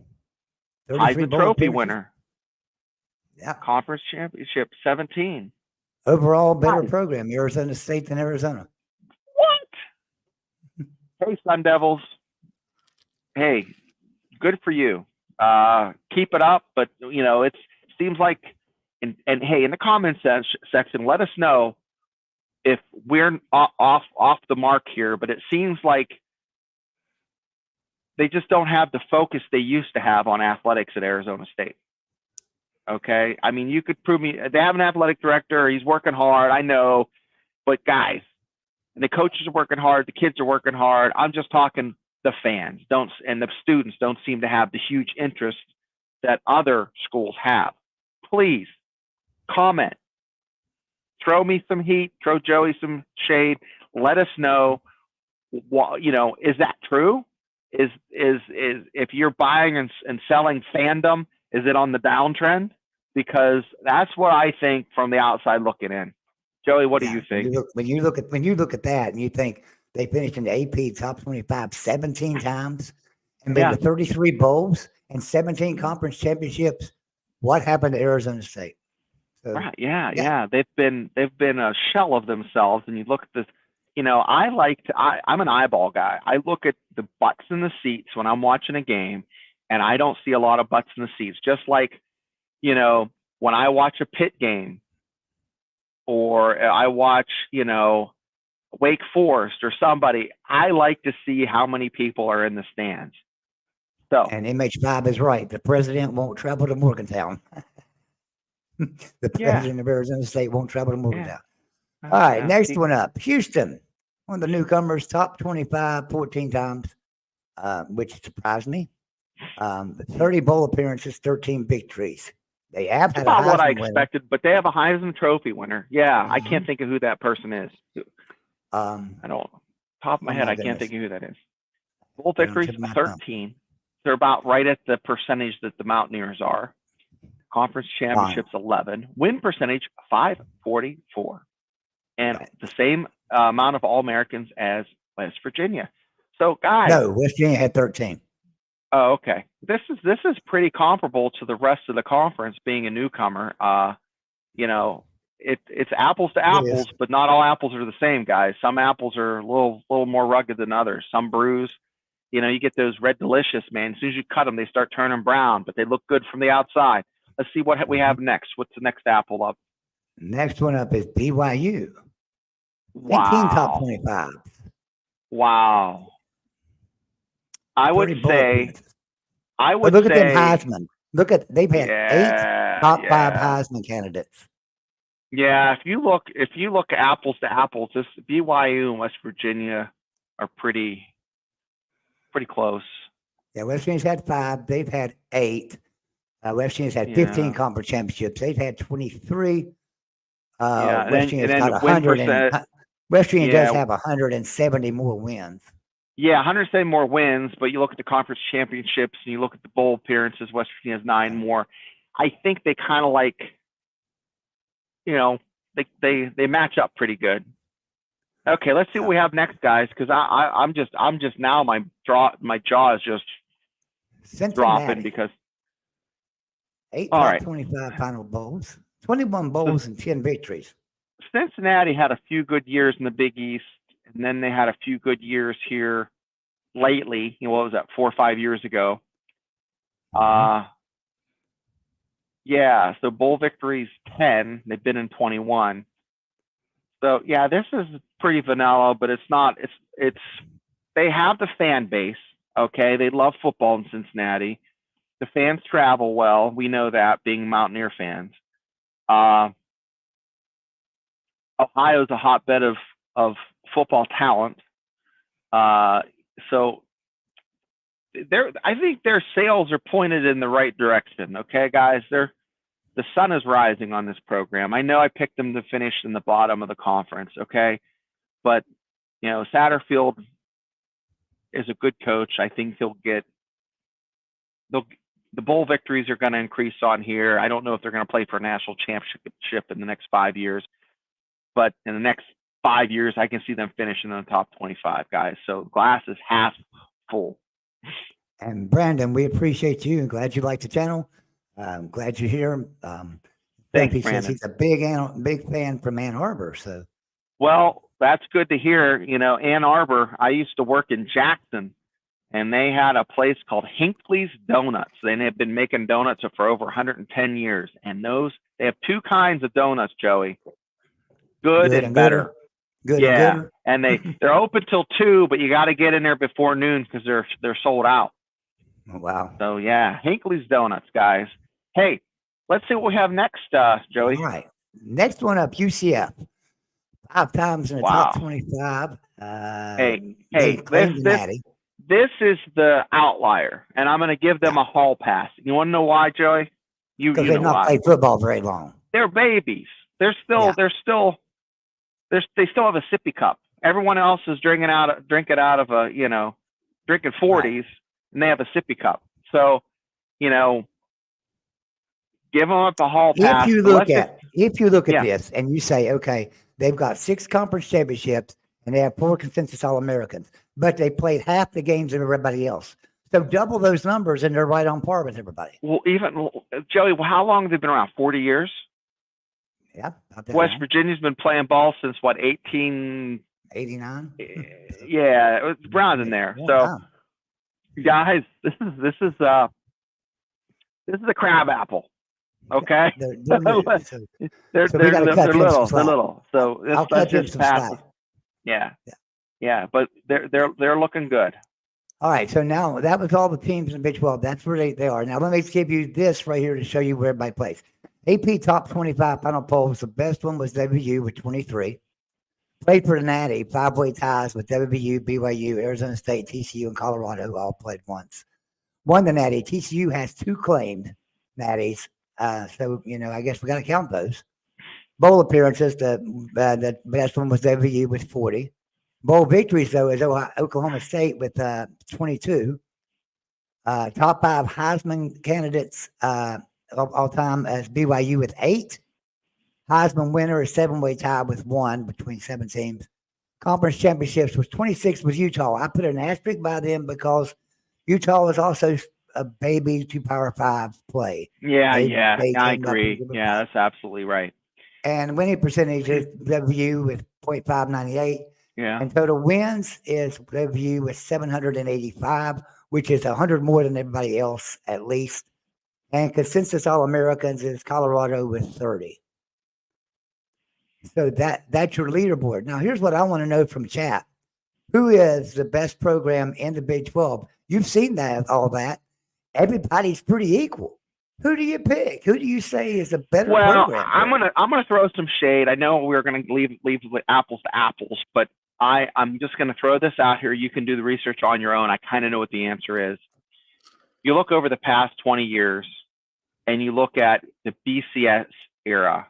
Speaker 2: Heisman Trophy winner.
Speaker 1: Yeah.
Speaker 2: Conference championship 17.
Speaker 1: Overall better program, Arizona State than Arizona.
Speaker 2: What? Hey, Sun Devils. Hey, good for you. Keep it up, but it seems like, and hey, in the comment section, let us know if we're off the mark here. But it seems like they just don't have the focus they used to have on athletics at Arizona State. Okay, I mean, you could prove me. They have an athletic director. He's working hard. I know, but guys, and the coaches are working hard. The kids are working hard. I'm just talking. The fans and the students don't seem to have the huge interest that other schools have. Please comment, throw me some heat, throw Joey some shade. Let us know. Is that true? Is if you're buying and selling fandom, is it on the downtrend? Because that's what I think from the outside looking in. Joey, what do you think?
Speaker 1: When you look at that and you think they finished in the AP top 25 17 times and been to 33 bowls and 17 conference championships. What happened to Arizona State? So,
Speaker 2: right. Yeah. They've been a shell of themselves. And you look at this, I'm an eyeball guy. I look at the butts in the seats when I'm watching a game, and I don't see a lot of butts in the seats. Just like, when I watch a Pitt game or I watch, Wake Forest or somebody, I like to see how many people are in the stands. So,
Speaker 1: and MH5 is right. The president won't travel to Morgantown. The president of Arizona State won't travel to Morgantown. All right, next one up. Houston, one of the newcomers, top 25, 14 times, which surprised me. 30 bowl appearances, 13 victories. They have had
Speaker 2: about what I expected, but they have a Heisman Trophy winner. Yeah, I can't think of who that person is. I don't, top of my head, I can't think of who that is. Bowl victories, 13. They're about right at the percentage that the Mountaineers are. Conference championships, 11. Win percentage, 544. And the same amount of All-Americans as West Virginia. So, guys.
Speaker 1: No, West Virginia had 13.
Speaker 2: Oh, okay. This is pretty comparable to the rest of the conference being a newcomer. It's apples to apples, but not all apples are the same, guys. Some apples are a little more rugged than others. Some bruise. You get those Red Delicious, man. As soon as you cut them, they start turning brown, but they look good from the outside. Let's see what we have next. What's the next apple up?
Speaker 1: Next one up is BYU.
Speaker 2: Wow.
Speaker 1: 18 top 25.
Speaker 2: Wow. I would say.
Speaker 1: Look at them Heisman. They've had 8 top 5 Heisman candidates.
Speaker 2: Yeah, if you look apples to apples, this BYU and West Virginia are pretty close.
Speaker 1: Yeah, West Virginia's had 5. They've had 8. West Virginia's had 15 conference championships. They've had 23. West Virginia's got 100. West Virginia does have 170 more wins.
Speaker 2: Yeah, 170 more wins, but you look at the conference championships and you look at the bowl appearances, West Virginia has 9 more. I think they kind of like, they match up pretty good. Okay, let's see what we have next, guys, because I'm just now my jaw is just dropping because
Speaker 1: 8 top 25 final bowls, 21 bowls and 10 victories.
Speaker 2: Cincinnati had a few good years in the Big East, and then they had a few good years here lately. What was that, 4 or 5 years ago?
Speaker 1: Mhm.
Speaker 2: Yeah, so bowl victories 10. They've been in 21. So yeah, this is pretty vanilla, but it's not. It's they have the fan base. Okay, they love football in Cincinnati. The fans travel well. We know that, being Mountaineer fans. Uh, Ohio's a hotbed of football talent. So I think their sails are pointed in the right direction. Okay, guys, the sun is rising on this program. I know I picked them to finish in the bottom of the conference. Okay, but Satterfield is a good coach. I think the bowl victories are going to increase on here. I don't know if they're going to play for a national championship in the next 5 years, but in the next 5 years, I can see them finishing in the top 25, guys. So glass is half full.
Speaker 1: And Brandon, we appreciate you and glad you like the channel. Glad you're here.
Speaker 2: Thanks,
Speaker 1: Duffy says
Speaker 2: Brandon.
Speaker 1: he's a big fan from Ann Arbor. So,
Speaker 2: Well, that's good to hear. Ann Arbor, I used to work in Jackson, and they had a place called Hinckley's Donuts. They have been making donuts for over 110 years. And they have two kinds of donuts, Joey. Good and better.
Speaker 1: Good
Speaker 2: Yeah.
Speaker 1: and gooder.
Speaker 2: And they're open till 2, but you got to get in there before noon because they're sold out.
Speaker 1: Oh, wow.
Speaker 2: So yeah, Hinckley's Donuts, guys. Hey, let's see what we have next, Joey.
Speaker 1: All right. Next one up, UCF. 5 times in the
Speaker 2: Wow.
Speaker 1: top 25.
Speaker 2: Hey, this is the outlier, and I'm going to give them a hall pass. You want to know why, Joey? You
Speaker 1: Because
Speaker 2: know
Speaker 1: they've not
Speaker 2: why.
Speaker 1: played football very long.
Speaker 2: They're babies. They still have a sippy cup. Everyone else is drinking out of drinking 40s, and they have a sippy cup. So, give them up the hall pass.
Speaker 1: If you look at this and you say, okay, they've got 6 conference championships and they have 4 consensus All-Americans, but they played half the games of everybody else. So double those numbers and they're right on par with everybody.
Speaker 2: Well, Joey, how long have they been around? 40 years?
Speaker 1: Yeah.
Speaker 2: West Virginia's been playing ball since what, 1889? Yeah, it was around in there. So, guys, this is a crab apple. Okay,
Speaker 1: they're little.
Speaker 2: They're little. So
Speaker 1: I'll cut them some slack.
Speaker 2: Yeah, but they're looking good.
Speaker 1: All right, so now that was all the teams in the Big 12. That's where they are. Now let me give you this right here to show you where everybody plays. AP top 25 final polls. The best one was WU with 23. Played for the Natty, 5-way ties with WVU, BYU, Arizona State, TCU, and Colorado, who all played once. Won the Natty. TCU has 2 claimed Natties. So, I guess we got to count those. Bowl appearances, the best one was WVU with 40. Bowl victories, though, is Oklahoma State with 22. Top 5 Heisman candidates of all time as BYU with 8. Heisman winner is 7-way tie with 1 between 7 teams. Conference championships was 26 with Utah. I put an asterisk by them because Utah was also a baby to Power 5 play.
Speaker 2: I agree. Yeah, that's absolutely right.
Speaker 1: And winning percentage is WVU with .598.
Speaker 2: Yeah.
Speaker 1: And total wins is WVU with 785, which is 100 more than everybody else at least. And consensus All-Americans is Colorado with 30. So that's your leaderboard. Now, here's what I want to know from chat. Who is the best program in the Big 12? You've seen all that. Everybody's pretty equal. Who do you pick? Who do you say is a better program?
Speaker 2: Well, I'm gonna throw some shade. I know we're gonna leave apples to apples, but I'm just gonna throw this out here. You can do the research on your own. I kind of know what the answer is. You look over the past 20 years, and you look at the BCS era,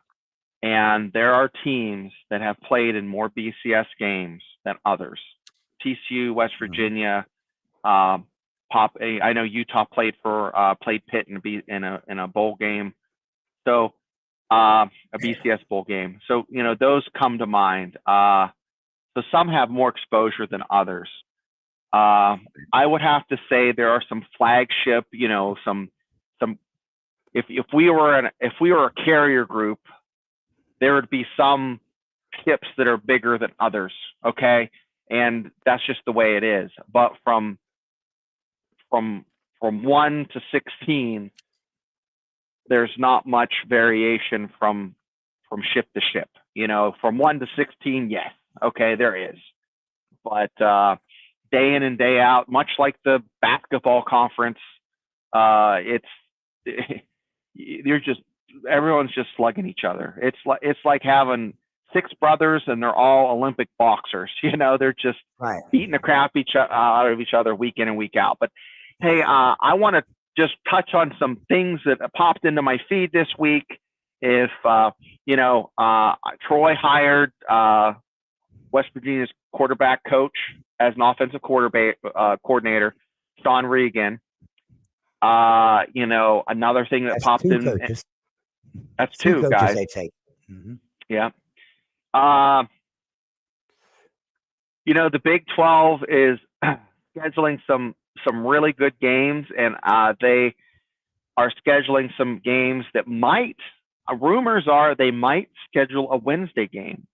Speaker 2: and there are teams that have played in more BCS games than others. TCU, West Virginia, I know Utah played Pitt in a bowl game, so a BCS bowl game. So those come to mind. So some have more exposure than others. I would have to say there are some flagship. Some. If we were a carrier group, there would be some ships that are bigger than others. Okay, and that's just the way it is. But from 1 to 16, there's not much variation from ship to ship. From 1 to 16, yes, okay, there is. But day in and day out, much like the basketball conference, everyone's just slugging each other. It's like having 6 brothers and they're all Olympic boxers. They're just
Speaker 1: Right.
Speaker 2: beating the crap out of each other week in and week out. But hey, I want to just touch on some things that popped into my feed this week. If Troy hired West Virginia's quarterback coach as an offensive coordinator, Sean Regan. Another thing that popped in.
Speaker 1: Coaches.
Speaker 2: That's two
Speaker 1: coaches
Speaker 2: guys.
Speaker 1: They take. Mm-hmm.
Speaker 2: Yeah. The Big 12 is scheduling some really good games, and they are scheduling some games that rumors are they might schedule a Wednesday game.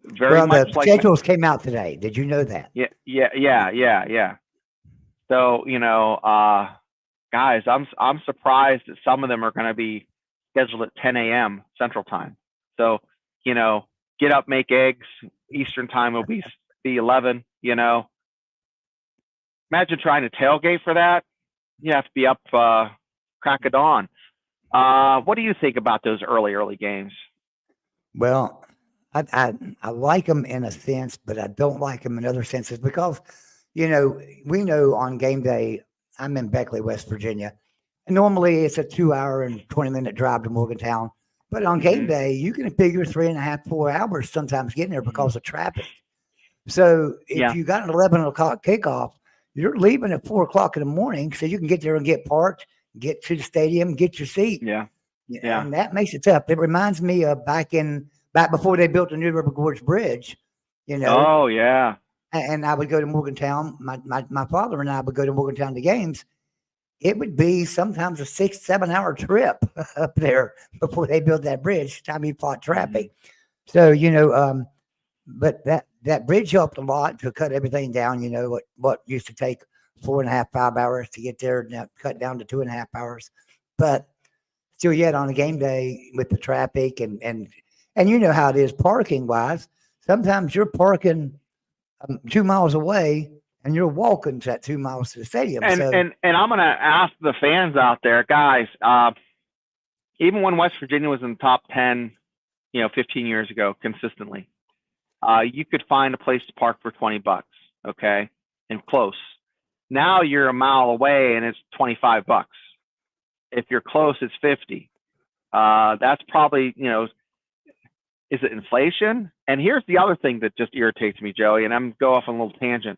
Speaker 1: The schedules came out today. Did you know that?
Speaker 2: Yeah. So, guys, I'm surprised that some of them are going to be scheduled at 10 a.m. Central Time. So, get up, make eggs. Eastern Time will be 11. Imagine trying to tailgate for that. You have to be up crack of dawn. What do you think about those early games?
Speaker 1: Well, I like them in a sense, but I don't like them in other senses because, we know on game day, I'm in Beckley, West Virginia, and normally it's a 2-hour and 20-minute drive to Morgantown. But on game day, you can figure 3.5, 4 hours sometimes getting there because of traffic. So if you got an 11 o'clock kickoff, you're leaving at 4 o'clock in the morning so you can get there and get parked, get to the stadium, get your seat.
Speaker 2: Yeah.
Speaker 1: And that makes it tough. It reminds me of back before they built the New River Gorge Bridge,
Speaker 2: Oh, yeah.
Speaker 1: And I would go to Morgantown. My father and I would go to Morgantown to games. It would be sometimes a 6-7 hour trip up there before they built that bridge. Time you fought traffic. So, but that bridge helped a lot to cut everything down. What used to take 4.5, 5 hours to get there, now cut down to 2.5 hours. But still yet on a game day with the traffic and you know how it is parking wise. Sometimes you're parking 2 miles away and you're walking to that 2 miles to the stadium.
Speaker 2: And I'm going to ask the fans out there, guys, even when West Virginia was in the top 10, 15 years ago, consistently, you could find a place to park for $20, okay, and close. Now you're a mile away and it's $25. If you're close, it's $50. That's probably, is it inflation? And here's the other thing that just irritates me, Joey, and I'm go off on a little tangent.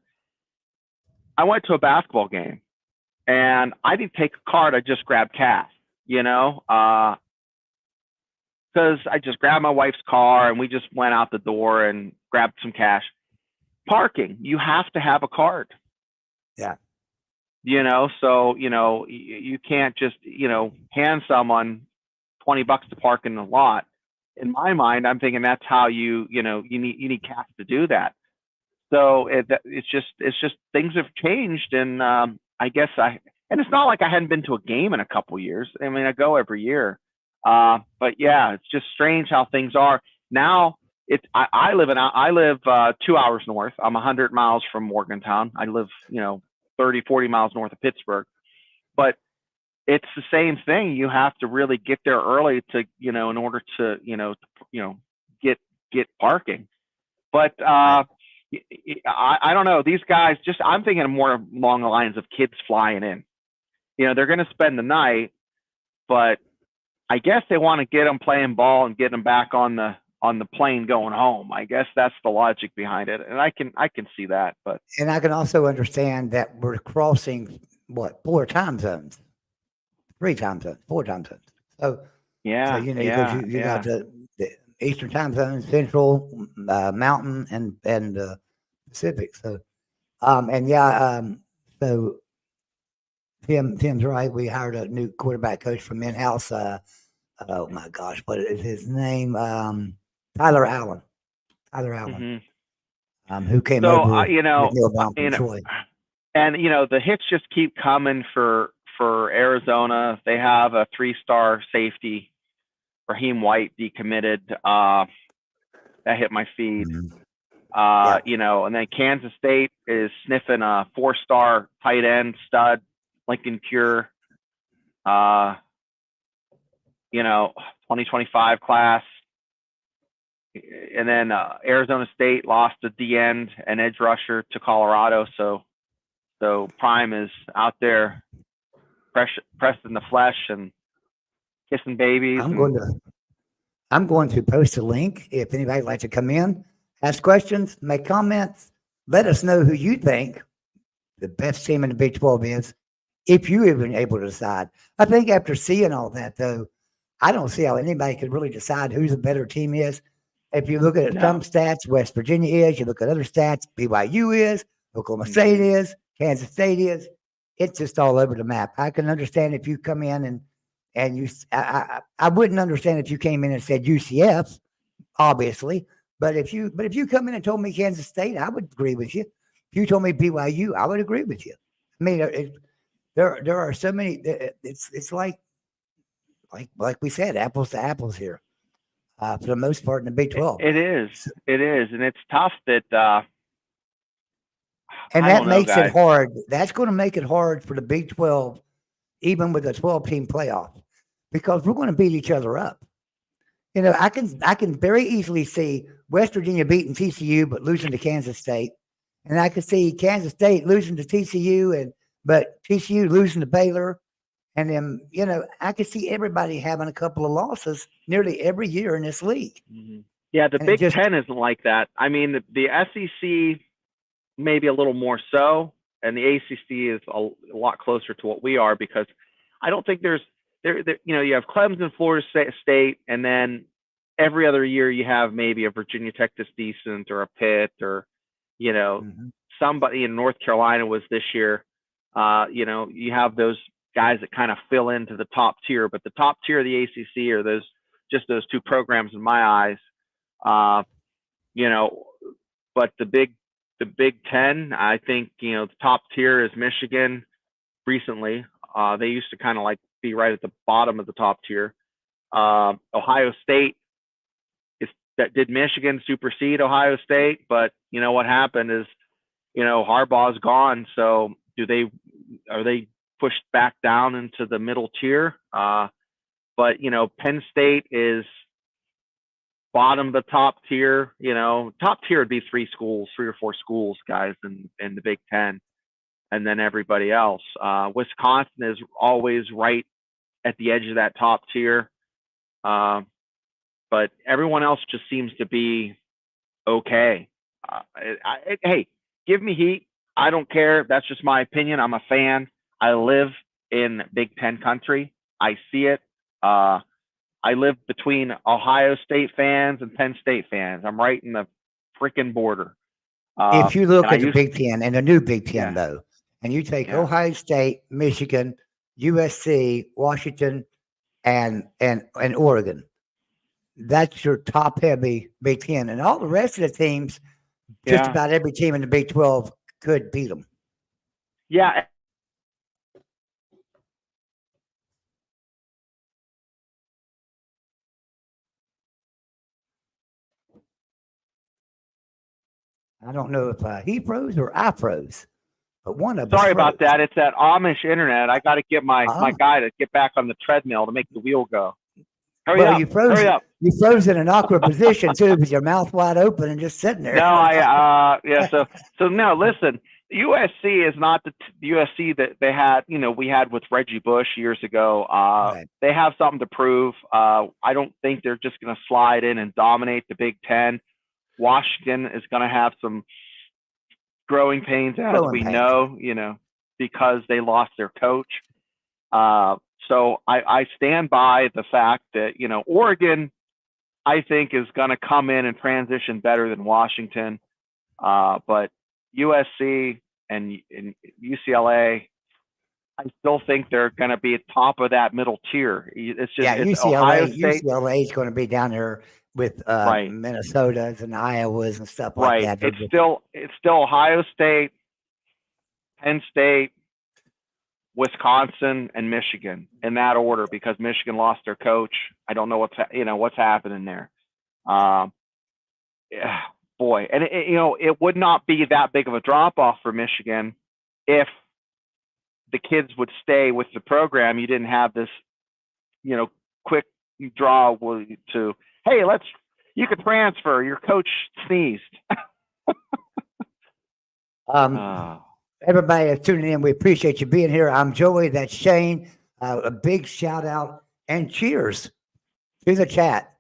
Speaker 2: I went to a basketball game and I didn't take a card. I just grabbed cash, because I just grabbed my wife's car and we just went out the door and grabbed some cash. Parking, you have to have a card.
Speaker 1: Yeah.
Speaker 2: So, you can't just, hand someone $20 to park in the lot. In my mind, I'm thinking that's how you need cash to do that. So it's just things have changed. And I guess and it's not like I hadn't been to a game in a couple of years. I mean, I go every year. But yeah, it's just strange how things are now. I live 2 hours north. I'm 100 miles from Morgantown. I live, 30, 40 miles north of Pittsburgh, but it's the same thing. You have to really get there early to, in order to, get parking. But I don't know. These guys I'm thinking more along the lines of kids flying in. They're going to spend the night, but I guess they want to get them playing ball and get them back on the plane going home. I guess that's the logic behind it. And I can see that,
Speaker 1: and I can also understand that we're crossing 4 time zones, 3 time zones, 4 time zones. So
Speaker 2: yeah,
Speaker 1: you got the Eastern time zone, Central, Mountain, and Pacific. So, so Tim's right. We hired a new quarterback coach from in-house. Oh my gosh, what is his name? Tyler Allen. who came
Speaker 2: So
Speaker 1: over with Neil Brown from
Speaker 2: you know,
Speaker 1: Troy.
Speaker 2: and the hits just keep coming for Arizona. They have a 3-star safety, Raheem White, decommitted. That hit my feed.
Speaker 1: Mhm. Yeah.
Speaker 2: And then Kansas State is sniffing a 4-star tight end stud, Lincoln Cure. 2025 class. And then Arizona State lost a D end and edge rusher to Colorado. So Prime is out there pressed in the flesh and kissing babies.
Speaker 1: I'm going to post a link if anybody'd like to come in, ask questions, make comments, let us know who you think the best team in the Big 12 is, if you even able to decide. I think after seeing all that, though, I don't see how anybody could really decide who the better team is. If you look at some stats, West Virginia is. You look at other stats, BYU is, Oklahoma State is, Kansas State is. It's just all over the map. I can understand if you come in and you. I wouldn't understand if you came in and said UCF, obviously. But if you come in and told me Kansas State, I would agree with you. If you told me BYU, I would agree with you. I mean, there are so many. It's like we said, apples to apples here. For the most part in the Big 12.
Speaker 2: It is, and it's tough that.
Speaker 1: And that makes it hard. That's going to make it hard for the Big 12, even with a 12-team playoff, because we're going to beat each other up. I can very easily see West Virginia beating TCU but losing to Kansas State, and I could see Kansas State losing to TCU but TCU losing to Baylor. And then, I could see everybody having a couple of losses nearly every year in this league.
Speaker 2: Mm-hmm. Yeah, the Big Ten isn't like that. I mean, the SEC maybe a little more so, and the ACC is a lot closer to what we are, because I don't think there's you have Clemson, Florida State, and then every other year you have maybe a Virginia Tech that's decent, or a Pitt, or somebody in North Carolina was this year. You have those guys that kind of fill into the top tier, but the top tier of the ACC are those 2 programs in my eyes. But the Big Ten, I think, the top tier is Michigan. Recently, they used to kind of like be right at the bottom of the top tier. Ohio State did Michigan supersede Ohio State, but what happened is, Harbaugh's gone. So are they pushed back down into the middle tier? But Penn State is bottom of the top tier. Top tier would be 3 or 4 schools, guys, in the Big Ten, and then everybody else. Wisconsin is always right at the edge of that top tier, but everyone else just seems to be okay. Hey, give me heat. I don't care. That's just my opinion. I'm a fan. I live in Big Ten country. I see it. I live between Ohio State fans and Penn State fans. I'm right in the freaking border.
Speaker 1: If you look at the Big Ten and the new Big Ten, though, and you take Ohio State, Michigan, USC, Washington, and Oregon, that's your top-heavy Big Ten. And all the rest of the teams, just about every team in the Big 12 could beat them.
Speaker 2: Yeah.
Speaker 1: I don't know if he froze or I froze, but one of us
Speaker 2: Sorry
Speaker 1: froze.
Speaker 2: about that. It's that Amish internet. I got to get my guy to get back on the treadmill to make the wheel go. Hurry up. Hurry up.
Speaker 1: You froze in an awkward position, too, with your mouth wide open and just sitting there.
Speaker 2: No, so no, listen, USC is not the USC that they had, we had with Reggie Bush years ago.
Speaker 1: Right.
Speaker 2: They have something to prove. I don't think they're just going to slide in and dominate the Big Ten. Washington is going to have some growing pains, know, because they lost their coach. So I stand by the fact that, Oregon, I think, is going to come in and transition better than Washington. But USC and UCLA, I still think they're going to be at top of that middle tier. It's just
Speaker 1: UCLA is going to be down there with
Speaker 2: Right.
Speaker 1: Minnesotas and Iowas and stuff like
Speaker 2: Right.
Speaker 1: that. They're
Speaker 2: It's still Ohio State, Penn State, Wisconsin, and Michigan in that order because Michigan lost their coach. I don't know what's happening there. Yeah, boy, and it would not be that big of a drop off for Michigan if the kids would stay with the program. You didn't have this, quick draw to, hey, you could transfer. Your coach sneezed.
Speaker 1: Everybody that's tuning in, we appreciate you being here. I'm Joey. That's Shane. A big shout out and cheers to the chat.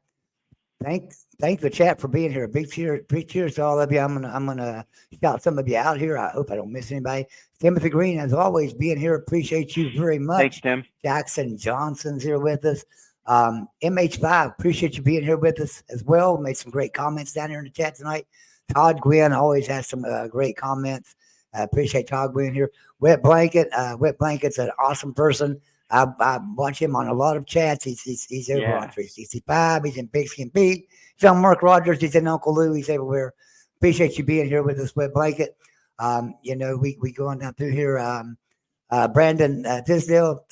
Speaker 1: Thank the chat for being here. Big cheers to all of you. I'm gonna shout some of you out here. I hope I don't miss anybody. Timothy Green, as always, being here. Appreciate you very much.
Speaker 2: Thanks, Tim.
Speaker 1: Jackson Johnson's here with us. MH5, appreciate you being here with us as well. Made some great comments down here in the chat tonight. Todd Gwynn always has some great comments. I appreciate Todd being here. Wet Blanket's an awesome person. I watch him on a lot of chats. He's over on 365. He's in Big Skin Pete. He's on Mark Rogers. He's in Uncle Lou. He's everywhere. Appreciate you being here with us, Wet Blanket. We going down through here. Brandon Tisdale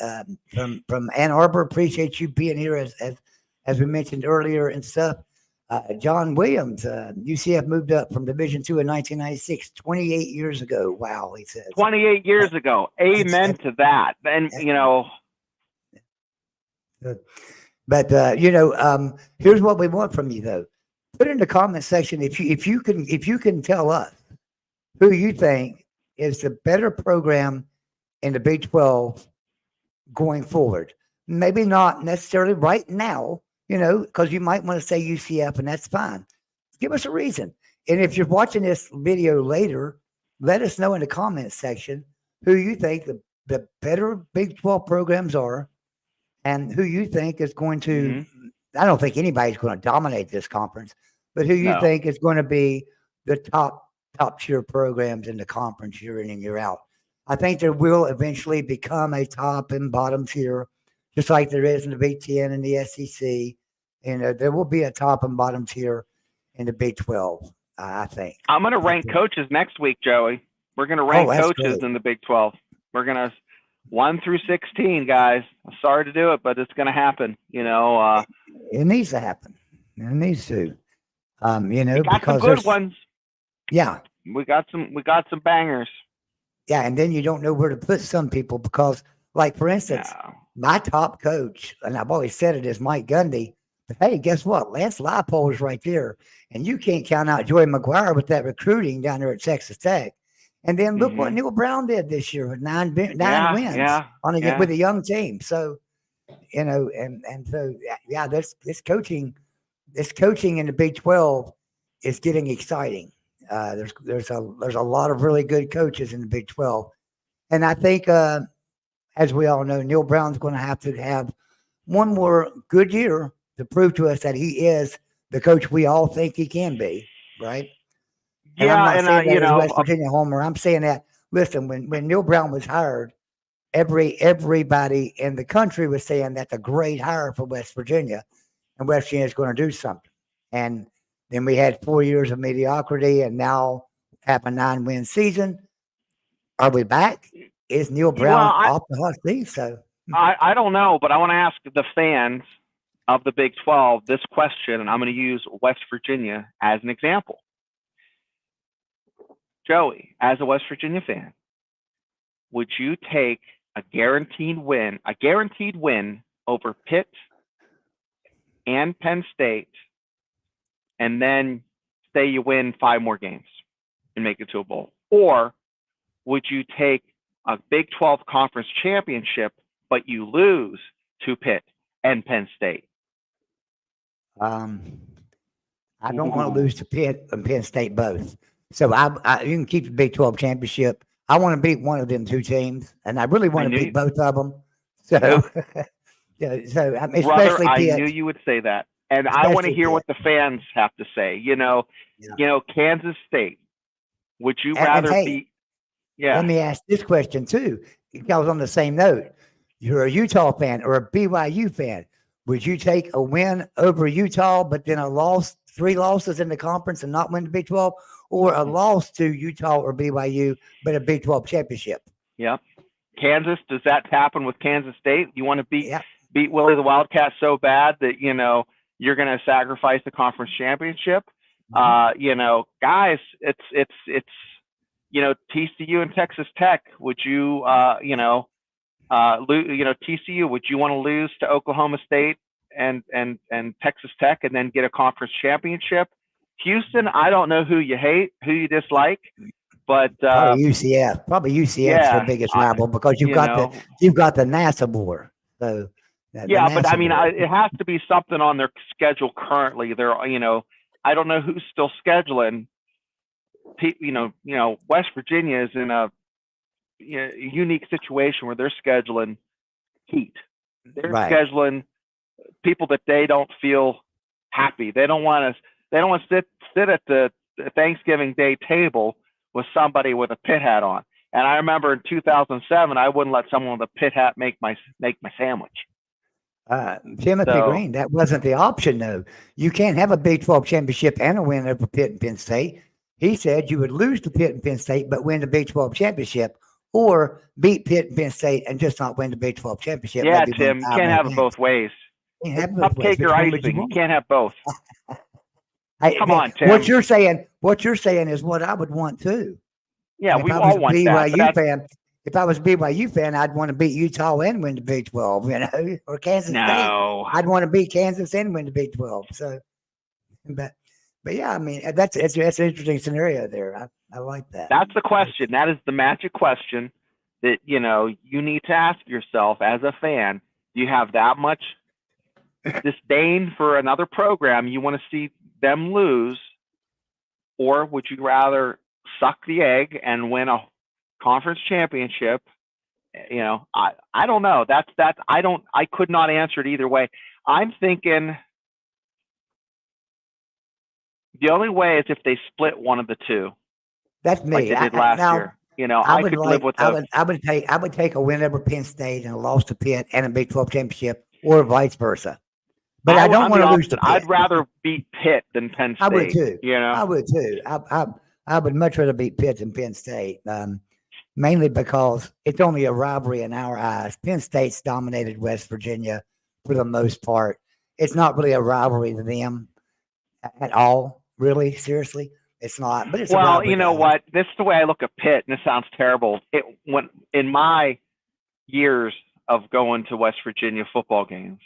Speaker 1: from Ann Arbor. Appreciate you being here as we mentioned earlier and stuff. John Williams, UCF moved up from Division II in 1996, 28 years ago. Wow, he says.
Speaker 2: 28 years ago. Amen to that. And,
Speaker 1: But here's what we want from you though. Put in the comment section if you can tell us who you think is the better program in the Big 12 going forward. Maybe not necessarily right now, because you might want to say UCF, and that's fine. Give us a reason. And if you're watching this video later, let us know in the comments section who you think the better Big 12 programs are and who you think is going to, I don't think anybody's going to dominate this conference, but who you think is going to be the top tier programs in the conference year in and year out. I think there will eventually become a top and bottom tier, just like there is in the Big 10 and the SEC. And there will be a top and bottom tier in the Big 12, I think.
Speaker 2: I'm going to rank coaches next week, Joey. We're going to rank coaches in the Big 12. We're going to 1 through 16, guys. I'm sorry to do it, but it's going to happen.
Speaker 1: It needs to happen. It needs to.
Speaker 2: we got some good ones.
Speaker 1: Yeah,
Speaker 2: we got some bangers.
Speaker 1: Yeah, and then you don't know where to put some people because, like for instance, my top coach, and I've always said it, is Mike Gundy. But hey, guess what? Lance Leipold is right there, and you can't count out Joey McGuire with that recruiting down there at Texas Tech. And then look what Neil Brown did this year with nine wins with a young team. So, this coaching in the Big 12 is getting exciting. There's a lot of really good coaches in the Big 12, and I think, as we all know, Neil Brown's going to have one more good year to prove to us that he is the coach we all think he can be, right? And I'm not saying that as West Virginia homer. I'm saying that, listen, when Neil Brown was hired, everybody in the country was saying that's a great hire for West Virginia, and West Virginia is going to do something. And then we had 4 years of mediocrity, and now have a 9-win season. Are we back? Is Neil Brown off the hot seat? So
Speaker 2: I don't know, but I want to ask the fans of the Big 12 this question, and I'm going to use West Virginia as an example. Joey, as a West Virginia fan, would you take a guaranteed win over Pitt and Penn State, and then say you win 5 more games and make it to a bowl? Or would you take a Big 12 conference championship, but you lose to Pitt and Penn State?
Speaker 1: I don't want to lose to Pitt and Penn State both. So you can keep the Big 12 championship. I want to beat one of them 2 teams, and I really want to beat both of them. So, especially
Speaker 2: Brother, I
Speaker 1: Pitt.
Speaker 2: knew you would say that. And I want to hear what the fans have to say. Kansas State. Would you rather be? Yeah.
Speaker 1: Let me ask this question too. Because on the same note, you're a Utah fan or a BYU fan. Would you take a win over Utah, but then a loss, 3 losses in the conference and not win the Big 12, or a loss to Utah or BYU, but a Big 12 championship?
Speaker 2: Yeah. Kansas, does that happen with Kansas State? You want to
Speaker 1: Yeah.
Speaker 2: beat Willie the Wildcat so bad that, you're going to sacrifice the conference championship? Guys, it's TCU and Texas Tech. Would you, TCU, would you want to lose to Oklahoma State and Texas Tech and then get a conference championship? Houston, I don't know who you hate, who you dislike, but
Speaker 1: probably UCF. Probably UCF's their biggest rival because you've got the NASA war. So
Speaker 2: but I mean, it has to be something on their schedule currently. They're, I don't know who's still scheduling. West Virginia is in a unique situation where they're scheduling heat. They're scheduling people that they don't feel happy. They don't want to sit at the Thanksgiving Day table with somebody with a pit hat on. And I remember in 2007, I wouldn't let someone with a pit hat make my sandwich.
Speaker 1: Timothy Green, that wasn't the option, though. You can't have a Big 12 championship and a win over Pitt and Penn State. He said you would lose to Pitt and Penn State, but win the Big 12 championship, or beat Pitt and Penn State and just not win the Big 12 championship.
Speaker 2: Yeah, Tim, you can't have it both ways. Cupcake or icing, you can't have both. Come on, Tim.
Speaker 1: What you're saying is what I would want too.
Speaker 2: Yeah, we all want that.
Speaker 1: If I was a BYU fan, I'd want to beat Utah and win the Big 12, or Kansas State. I'd want to beat Kansas and win the Big 12. So, but yeah, I mean, that's an interesting scenario there. I like that.
Speaker 2: That's the question. That is the magic question that, you need to ask yourself as a fan. Do you have that much disdain for another program you want to see them lose, or would you rather suck the egg and win a conference championship? I don't know. I could not answer it either way. I'm thinking the only way is if they split one of the two.
Speaker 1: That's me.
Speaker 2: Like they did last year. I could live with that.
Speaker 1: I would take a win over Penn State and a loss to Pitt and a Big 12 championship, or vice versa. But I don't want to lose to Pitt.
Speaker 2: I'd rather beat Pitt than Penn State.
Speaker 1: I would too. I would too. I would much rather beat Pitt than Penn State, mainly because it's only a rivalry in our eyes. Penn State's dominated West Virginia for the most part. It's not really a rivalry to them at all, really, seriously. It's not. But it's
Speaker 2: you know what? This is the way I look at Pitt, and this sounds terrible. When in my years of going to West Virginia football games,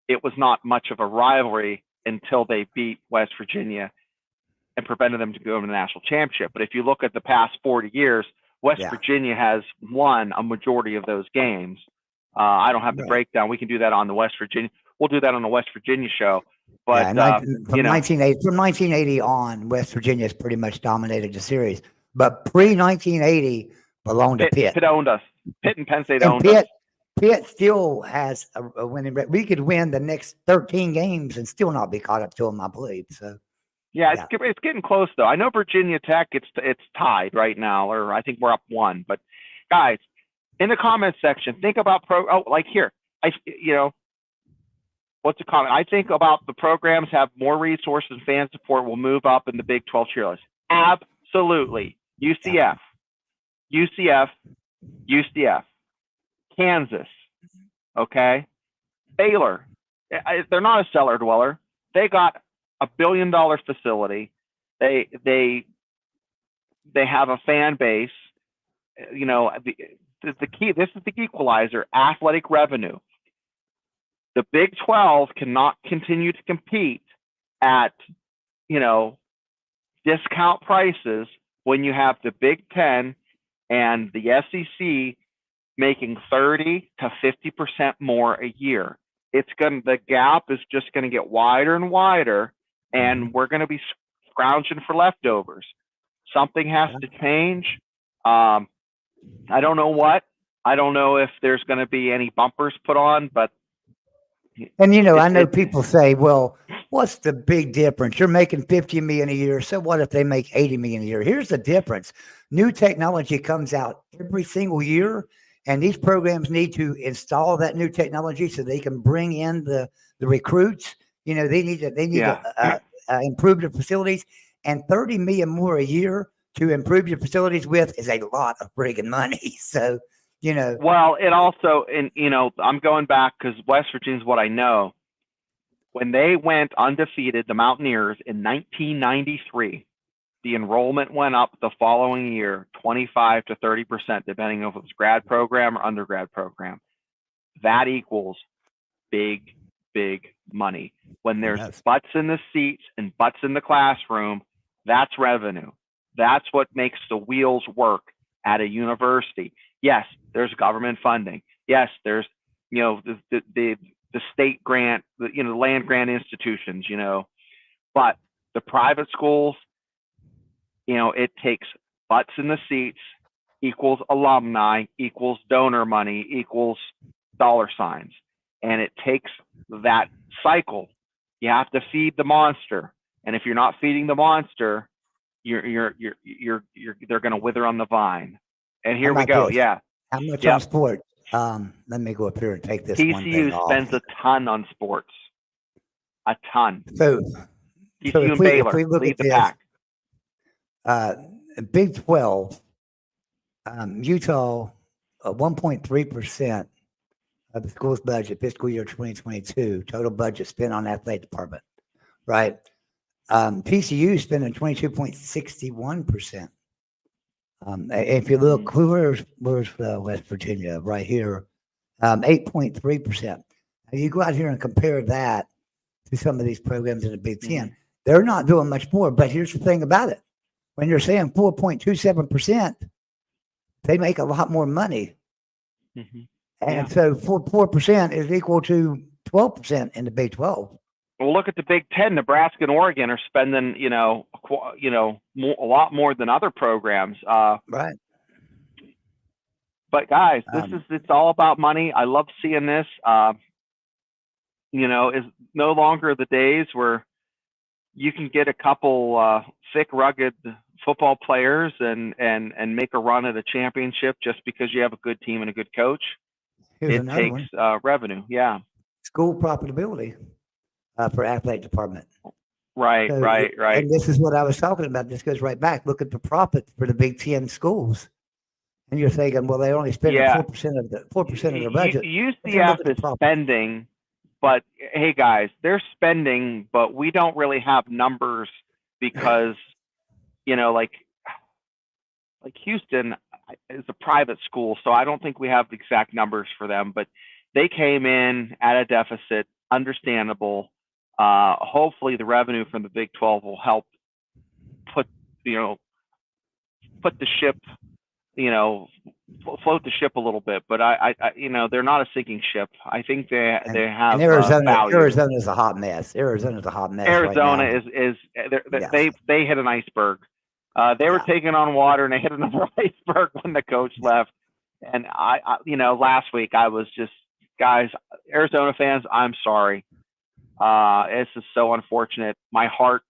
Speaker 2: it was not much of a rivalry until they beat West Virginia and prevented them to go to the national championship. But if you look at the past 40 years, West Virginia has won a majority of those games. I don't have the breakdown. We can do that on the West Virginia. We'll do that on the West Virginia show. But
Speaker 1: from 1980 on, West Virginia has pretty much dominated the series. But pre-1980 belonged to Pitt.
Speaker 2: Pitt owned us. Pitt and Penn State owned us.
Speaker 1: Pitt still has a winning record. We could win the next 13 games and still not be caught up to them, I believe. So,
Speaker 2: it's getting close though. I know Virginia Tech, it's tied right now, or I think we're up 1. But guys, in the comments section, think about here. What's the comment? I think about the programs have more resources and fan support will move up in the Big 12 cheer list. Absolutely. UCF. Kansas. Okay. Baylor. They're not a cellar dweller. They got a $1 billion facility. They have a fan base. The key. This is the equalizer. Athletic revenue. The Big 12 cannot continue to compete at, discount prices when you have the Big 10 and the SEC making 30 to 50% more a year. The gap is just going to get wider and wider, and we're going to be scrounging for leftovers. Something has to change. I don't know what. I don't know if there's going to be any bumpers put on, but.
Speaker 1: And I know people say, well, what's the big difference? You're making $50 million a year. So what if they make $80 million a year? Here's the difference. New technology comes out every single year, And these programs need to install that new technology so they can bring in the recruits. You know, they need to improve their facilities, and 30 million more a year to improve your facilities with is a lot of friggin' money. So, you know,
Speaker 2: Well, it also, and you know, I'm going back because West Virginia is what I know. When they went undefeated, the Mountaineers in 1993, the enrollment went up the following year, 25 to 30%, depending if it was grad program or undergrad program. That equals big, big money. When there's butts in the seats and butts in the classroom, that's revenue. That's what makes the wheels work at a university. Yes, there's government funding. Yes, there's, you know, the state grant, you know, the land grant institutions, you know, but the private schools, you know, it takes butts in the seats equals alumni equals donor money equals dollar signs. And it takes that cycle. You have to feed the monster. And if you're not feeding the monster, they're going to wither on the vine. And here we go.
Speaker 1: This?
Speaker 2: Yeah.
Speaker 1: How much on sports? Let me go up here and take this one thing
Speaker 2: TCU spends a ton on sports. A ton.
Speaker 1: So
Speaker 2: TCU and Baylor lead the pack.
Speaker 1: Big 12, Utah, 1.3% of the school's budget, fiscal year 2022, total budget spent on athletic department, right? TCU spending 22.61%. If you look, where's West Virginia? Right here, 8.3%. You go out here and compare that to some of these programs in the Big Ten. They're not doing much more, but here's the thing about it. When you're saying 4.27%, they make a lot more money. And so 4% is equal to 12% in the Big 12.
Speaker 2: Well, look at the Big Ten. Nebraska and Oregon are spending, a lot more than other programs.
Speaker 1: Right.
Speaker 2: But guys, it's all about money. I love seeing this. Is no longer the days where you can get a couple thick, rugged football players and make a run at a championship just because you have a good team and a good coach. It takes revenue. Yeah.
Speaker 1: School profitability for athletic department.
Speaker 2: Right.
Speaker 1: And this is what I was talking about. This goes right back. Look at the profit for the Big Ten schools. And you're thinking, well, they only spend 4% of their budget.
Speaker 2: UCF is spending, but hey guys, they're spending, but we don't really have numbers because, like Houston is a private school, so I don't think we have the exact numbers for them, but they came in at a deficit, understandable. Hopefully the revenue from the Big 12 will help put the ship, float the ship a little bit, but I they're not a sinking ship. I think they have
Speaker 1: and Arizona.
Speaker 2: value.
Speaker 1: Arizona is a hot mess. Arizona's a hot mess.
Speaker 2: Arizona
Speaker 1: right now.
Speaker 2: They hit an iceberg. They were taking on water and they hit another iceberg when the coach left. And I last week I was just, guys, Arizona fans, I'm sorry. This is so unfortunate. My heart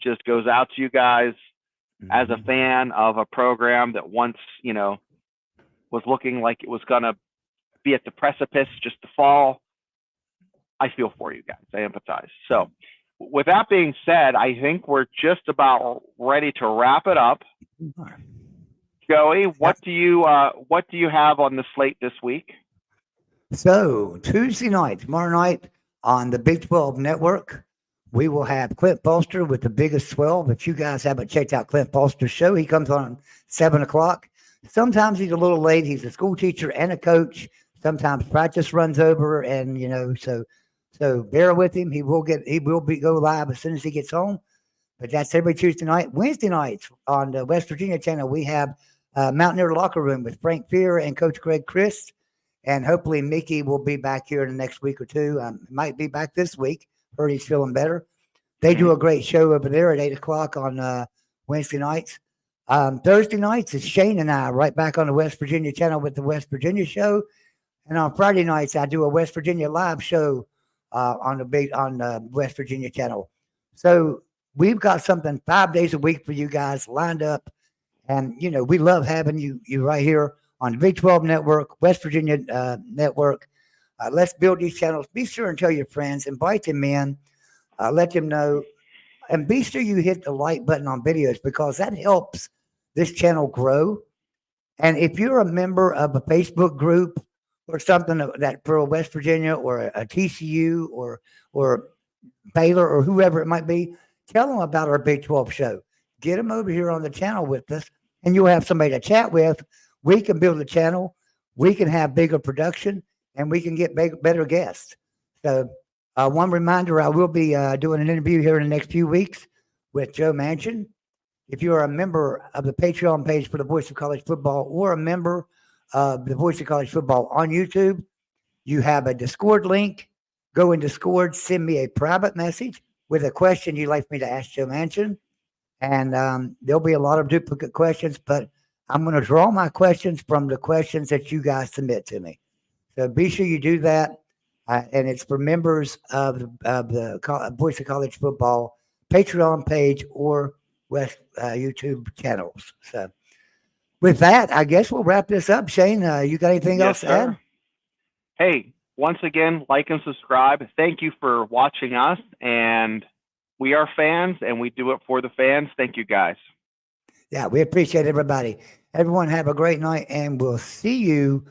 Speaker 2: just goes out to you guys. As a fan of a program that once, was looking like it was going to be at the precipice just to fall, I feel for you guys. I empathize. So with that being said, I think we're just about ready to wrap it up. Joey, what do you have on the slate this week?
Speaker 1: So Tuesday night, tomorrow night on the Big 12 Network, we will have Clint Foster with the Biggest 12. If you guys haven't checked out Clint Foster's show, he comes on 7 o'clock. Sometimes he's a little late. He's a school teacher and a coach. Sometimes practice runs over, and so bear with him. He will go live as soon as he gets home. But that's every Tuesday night. Wednesday nights on the West Virginia channel, we have Mountaineer Locker Room with Frank Fear and Coach Greg Christ. And hopefully Mickey will be back here in the next week or two. Might be back this week. Heard he's feeling better. They do a great show over there at 8 o'clock on Wednesday nights. Thursday nights is Shane and I right back on the West Virginia channel with the West Virginia show. And on Friday nights, I do a West Virginia live show on the West Virginia channel. So we've got something 5 days a week for you guys lined up. And, we love having you right here on the V12 network, West Virginia network. Let's build these channels. Be sure and tell your friends, invite them in, let them know, and be sure you hit the like button on videos because that helps this channel grow. And if you're a member of a Facebook group or something that for West Virginia or a TCU or Baylor or whoever it might be, tell them about our Big 12 show. Get them over here on the channel with us, and you'll have somebody to chat with. We can build a channel. We can have bigger production, and we can get better guests. So one reminder, I will be doing an interview here in the next few weeks with Joe Manchin. If you're a member of the Patreon page for the Voice of College Football or a member of the Voice of College Football on YouTube, you have a Discord link. Go in Discord, send me a private message with a question you'd like me to ask Joe Manchin. And there'll be a lot of duplicate questions, but I'm going to draw my questions from the questions that you guys submit to me. So be sure you do that. And it's for members of the Voice of College Football Patreon page or West YouTube channels. So with that, I guess we'll wrap this up. Shane, you got anything else to add?
Speaker 2: Hey, once again, like and subscribe. Thank you for watching us. And we are fans, and we do it for the fans. Thank you, guys.
Speaker 1: Yeah, we appreciate everybody. Everyone have a great night, and we will see you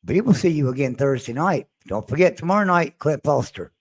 Speaker 1: again Thursday night. Don't forget, tomorrow night, Clint Foster.